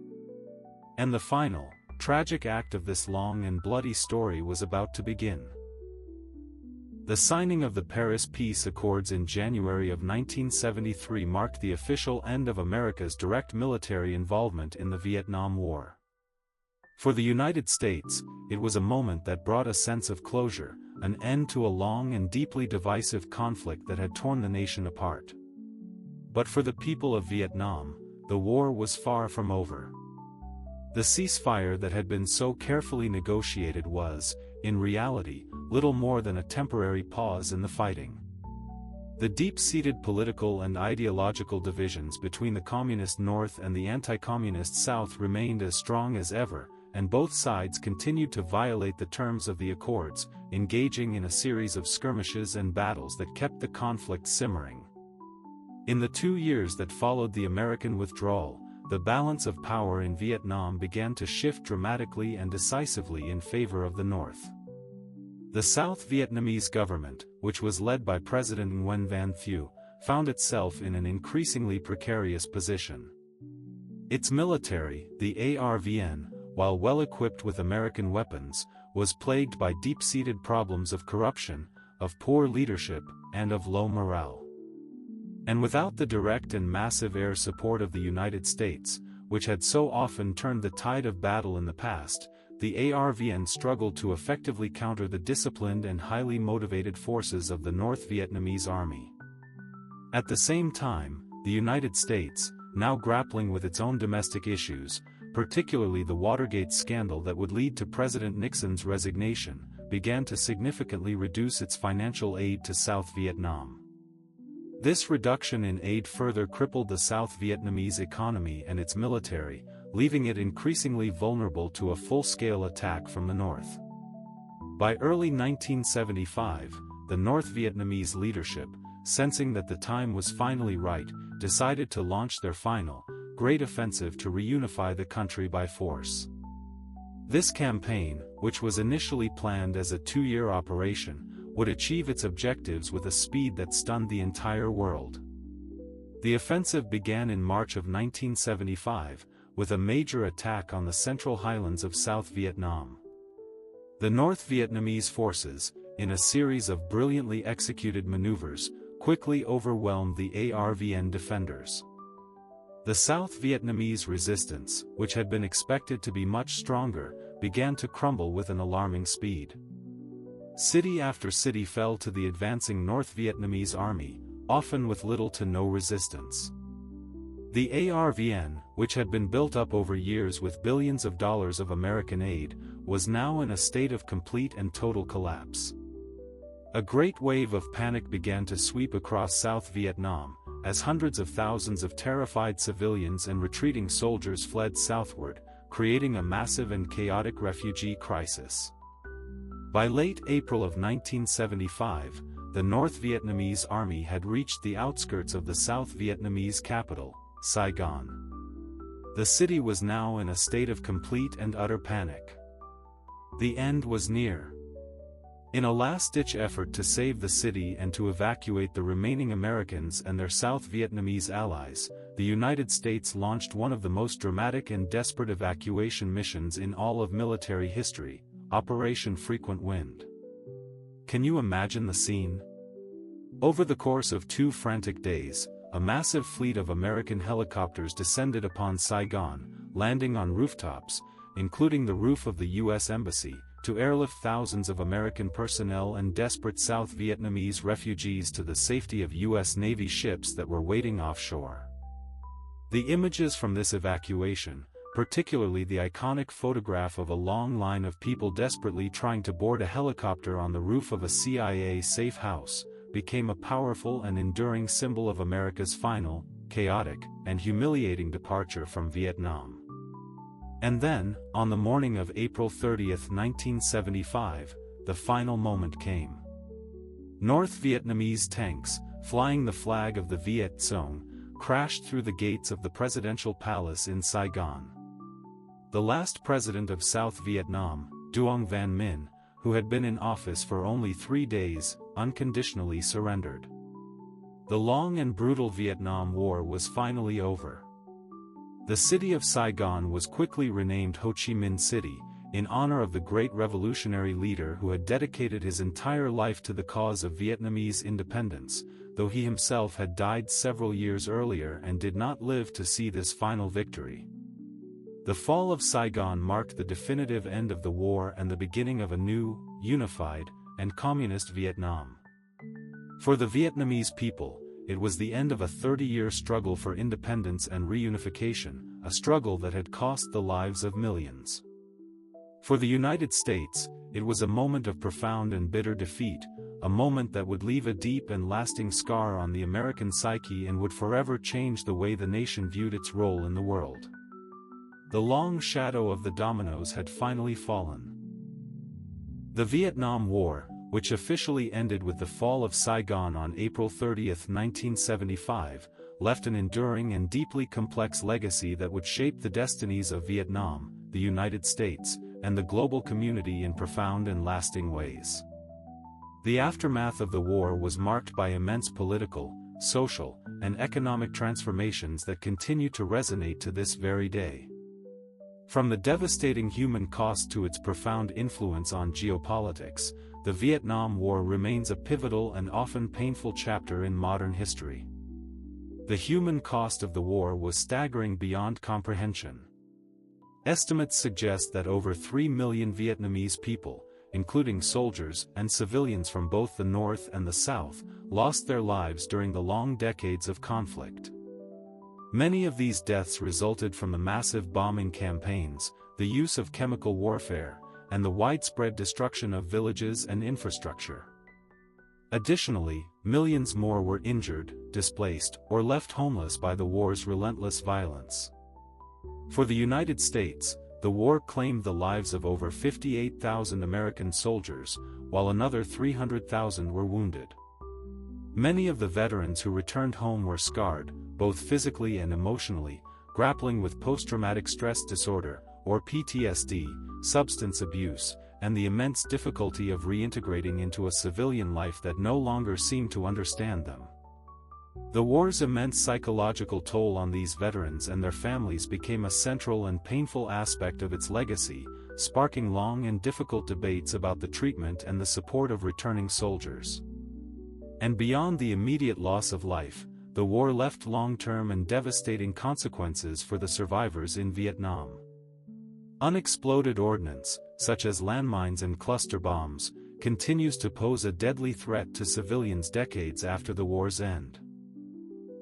And the final, tragic act of this long and bloody story was about to begin. The signing of the Paris Peace Accords in January of 1973 marked the official end of America's direct military involvement in the Vietnam War. For the United States, it was a moment that brought a sense of closure, an end to a long and deeply divisive conflict that had torn the nation apart. But for the people of Vietnam, the war was far from over. The ceasefire that had been so carefully negotiated was, in reality, little more than a temporary pause in the fighting. The deep-seated political and ideological divisions between the Communist North and the anti-Communist South remained as strong as ever, and both sides continued to violate the terms of the accords, engaging in a series of skirmishes and battles that kept the conflict simmering. In the 2 years that followed the American withdrawal, the balance of power in Vietnam began to shift dramatically and decisively in favor of the North. The South Vietnamese government, which was led by President Nguyen Van Thieu, found itself in an increasingly precarious position. Its military, the ARVN, while well-equipped with American weapons, was plagued by deep-seated problems of corruption, of poor leadership, and of low morale. And without the direct and massive air support of the United States, which had so often turned the tide of battle in the past, the ARVN struggled to effectively counter the disciplined and highly motivated forces of the North Vietnamese Army. At the same time, the United States, now grappling with its own domestic issues, particularly the Watergate scandal that would lead to President Nixon's resignation, began to significantly reduce its financial aid to South Vietnam. This reduction in aid further crippled the South Vietnamese economy and its military, leaving it increasingly vulnerable to a full-scale attack from the north. By early 1975, the North Vietnamese leadership, sensing that the time was finally right, decided to launch their final, great offensive to reunify the country by force. This campaign, which was initially planned as a 2-year operation, would achieve its objectives with a speed that stunned the entire world. The offensive began in March of 1975, with a major attack on the central highlands of South Vietnam. The North Vietnamese forces, in a series of brilliantly executed maneuvers, quickly overwhelmed the ARVN defenders. The South Vietnamese resistance, which had been expected to be much stronger, began to crumble with an alarming speed. City after city fell to the advancing North Vietnamese army, often with little to no resistance. The ARVN, which had been built up over years with billions of dollars of American aid, was now in a state of complete and total collapse. A great wave of panic began to sweep across South Vietnam, as hundreds of thousands of terrified civilians and retreating soldiers fled southward, creating a massive and chaotic refugee crisis. By late April of 1975, the North Vietnamese army had reached the outskirts of the South Vietnamese capital, Saigon. The city was now in a state of complete and utter panic. The end was near. In a last-ditch effort to save the city and to evacuate the remaining Americans and their South Vietnamese allies, the United States launched one of the most dramatic and desperate evacuation missions in all of military history, Operation Frequent Wind. Can you imagine the scene? Over the course of 2 frantic days, a massive fleet of American helicopters descended upon Saigon, landing on rooftops, including the roof of the U.S. Embassy, to airlift thousands of American personnel and desperate South Vietnamese refugees to the safety of U.S. Navy ships that were waiting offshore. The images from this evacuation, particularly the iconic photograph of a long line of people desperately trying to board a helicopter on the roof of a CIA safe house, became a powerful and enduring symbol of America's final, chaotic, and humiliating departure from Vietnam. And then, on the morning of April 30, 1975, the final moment came. North Vietnamese tanks, flying the flag of the Viet Cong, crashed through the gates of the presidential palace in Saigon. The last president of South Vietnam, Duong Van Minh, who had been in office for only 3 days, unconditionally surrendered. The long and brutal Vietnam War was finally over. The city of Saigon was quickly renamed Ho Chi Minh City, in honor of the great revolutionary leader who had dedicated his entire life to the cause of Vietnamese independence, though he himself had died several years earlier and did not live to see this final victory. The fall of Saigon marked the definitive end of the war and the beginning of a new, unified, and communist Vietnam. For the Vietnamese people, it was the end of a 30-year struggle for independence and reunification, a struggle that had cost the lives of millions. For the United States, it was a moment of profound and bitter defeat, a moment that would leave a deep and lasting scar on the American psyche and would forever change the way the nation viewed its role in the world. The long shadow of the dominoes had finally fallen. The Vietnam War, which officially ended with the fall of Saigon on April 30, 1975, left an enduring and deeply complex legacy that would shape the destinies of Vietnam, the United States, and the global community in profound and lasting ways. The aftermath of the war was marked by immense political, social, and economic transformations that continue to resonate to this very day. From the devastating human cost to its profound influence on geopolitics, the Vietnam War remains a pivotal and often painful chapter in modern history. The human cost of the war was staggering beyond comprehension. Estimates suggest that over 3 million Vietnamese people, including soldiers and civilians from both the North and the South, lost their lives during the long decades of conflict. Many of these deaths resulted from the massive bombing campaigns, the use of chemical warfare, and the widespread destruction of villages and infrastructure. Additionally, millions more were injured, displaced, or left homeless by the war's relentless violence. For the United States, the war claimed the lives of over 58,000 American soldiers, while another 300,000 were wounded. Many of the veterans who returned home were scarred, both physically and emotionally, grappling with post-traumatic stress disorder, or PTSD, substance abuse, and the immense difficulty of reintegrating into a civilian life that no longer seemed to understand them. The war's immense psychological toll on these veterans and their families became a central and painful aspect of its legacy, sparking long and difficult debates about the treatment and the support of returning soldiers. And beyond the immediate loss of life, the war left long-term and devastating consequences for the survivors in Vietnam. Unexploded ordnance, such as landmines and cluster bombs, continues to pose a deadly threat to civilians decades after the war's end.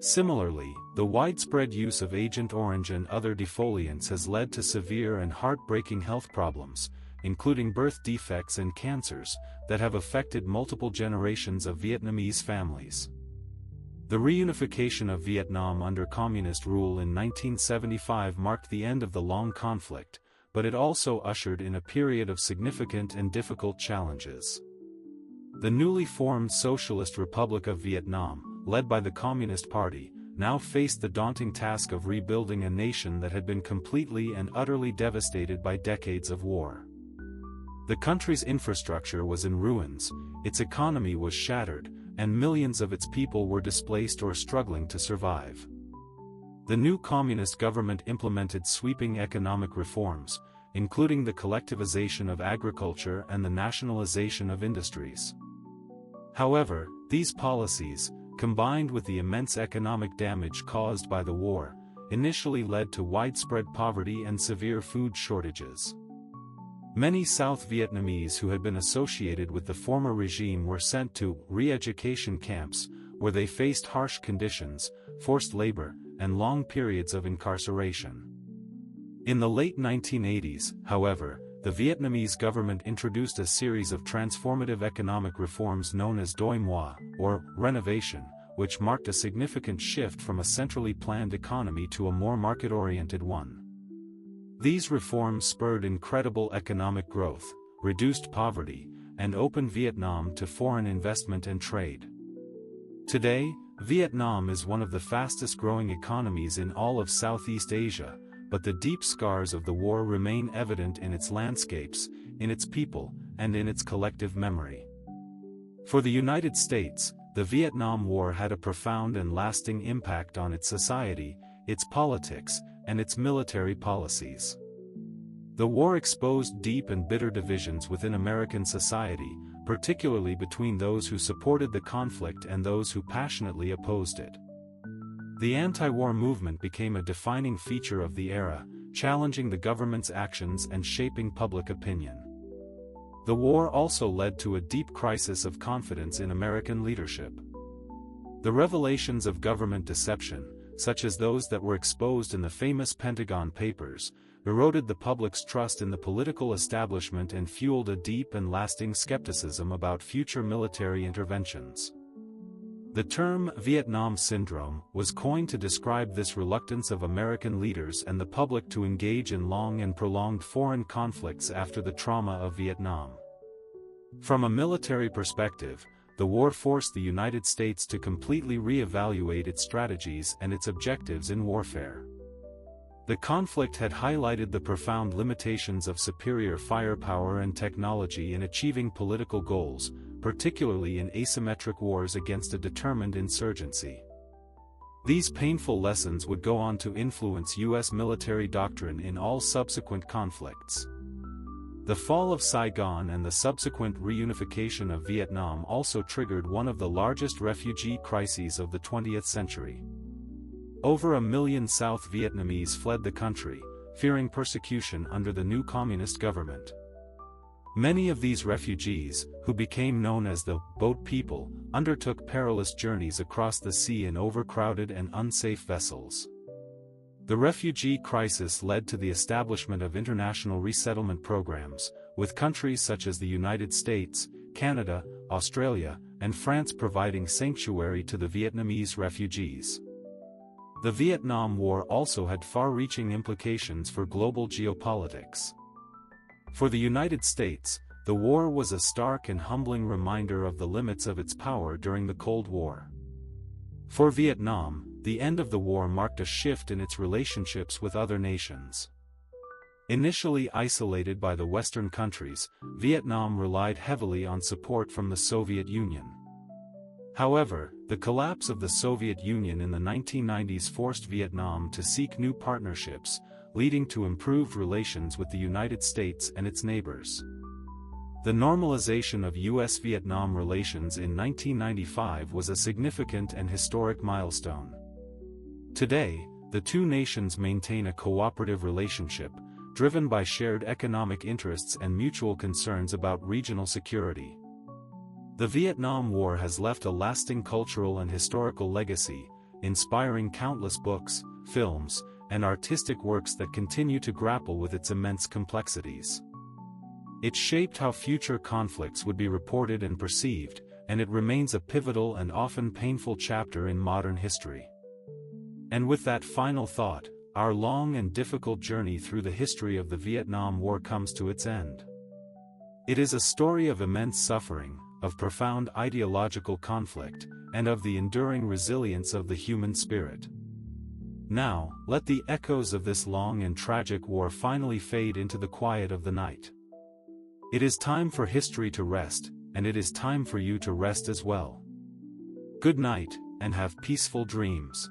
Similarly, the widespread use of Agent Orange and other defoliants has led to severe and heartbreaking health problems, including birth defects and cancers, that have affected multiple generations of Vietnamese families. The reunification of Vietnam under communist rule in 1975 marked the end of the long conflict, but it also ushered in a period of significant and difficult challenges. The newly formed Socialist Republic of Vietnam, led by the Communist Party, now faced the daunting task of rebuilding a nation that had been completely and utterly devastated by decades of war. The country's infrastructure was in ruins, its economy was shattered, and millions of its people were displaced or struggling to survive. The new communist government implemented sweeping economic reforms, including the collectivization of agriculture and the nationalization of industries. However, these policies, combined with the immense economic damage caused by the war, initially led to widespread poverty and severe food shortages. Many South Vietnamese who had been associated with the former regime were sent to re-education camps, where they faced harsh conditions, forced labor, and long periods of incarceration. In the late 1980s, however, the Vietnamese government introduced a series of transformative economic reforms known as Doi Moi, or renovation, which marked a significant shift from a centrally planned economy to a more market-oriented one. These reforms spurred incredible economic growth, reduced poverty, and opened Vietnam to foreign investment and trade. Today, Vietnam is one of the fastest-growing economies in all of Southeast Asia, but the deep scars of the war remain evident in its landscapes, in its people, and in its collective memory. For the United States, the Vietnam War had a profound and lasting impact on its society, its politics, and its military policies. The war exposed deep and bitter divisions within American society, particularly between those who supported the conflict and those who passionately opposed it. The anti-war movement became a defining feature of the era, challenging the government's actions and shaping public opinion. The war also led to a deep crisis of confidence in American leadership. The revelations of government deception, such as those that were exposed in the famous Pentagon Papers, eroded the public's trust in the political establishment and fueled a deep and lasting skepticism about future military interventions. The term Vietnam Syndrome was coined to describe this reluctance of American leaders and the public to engage in long and prolonged foreign conflicts after the trauma of Vietnam. From a military perspective, the war forced the United States to completely re-evaluate its strategies and its objectives in warfare. The conflict had highlighted the profound limitations of superior firepower and technology in achieving political goals, particularly in asymmetric wars against a determined insurgency. These painful lessons would go on to influence U.S. military doctrine in all subsequent conflicts. The fall of Saigon and the subsequent reunification of Vietnam also triggered one of the largest refugee crises of the 20th century. Over 1 million South Vietnamese fled the country, fearing persecution under the new communist government. Many of these refugees, who became known as the boat people, undertook perilous journeys across the sea in overcrowded and unsafe vessels. The refugee crisis led to the establishment of international resettlement programs, with countries such as the United States, Canada, Australia, and France providing sanctuary to the Vietnamese refugees. The Vietnam War also had far-reaching implications for global geopolitics. For the United States, the war was a stark and humbling reminder of the limits of its power during the Cold War. For Vietnam, the end of the war marked a shift in its relationships with other nations. Initially isolated by the Western countries, Vietnam relied heavily on support from the Soviet Union. However, the collapse of the Soviet Union in the 1990s forced Vietnam to seek new partnerships, leading to improved relations with the United States and its neighbors. The normalization of U.S.-Vietnam relations in 1995 was a significant and historic milestone. Today, the two nations maintain a cooperative relationship, driven by shared economic interests and mutual concerns about regional security. The Vietnam War has left a lasting cultural and historical legacy, inspiring countless books, films, and artistic works that continue to grapple with its immense complexities. It shaped how future conflicts would be reported and perceived, and it remains a pivotal and often painful chapter in modern history. And with that final thought, our long and difficult journey through the history of the Vietnam War comes to its end. It is a story of immense suffering, of profound ideological conflict, and of the enduring resilience of the human spirit. Now, let the echoes of this long and tragic war finally fade into the quiet of the night. It is time for history to rest, and it is time for you to rest as well. Good night, and have peaceful dreams.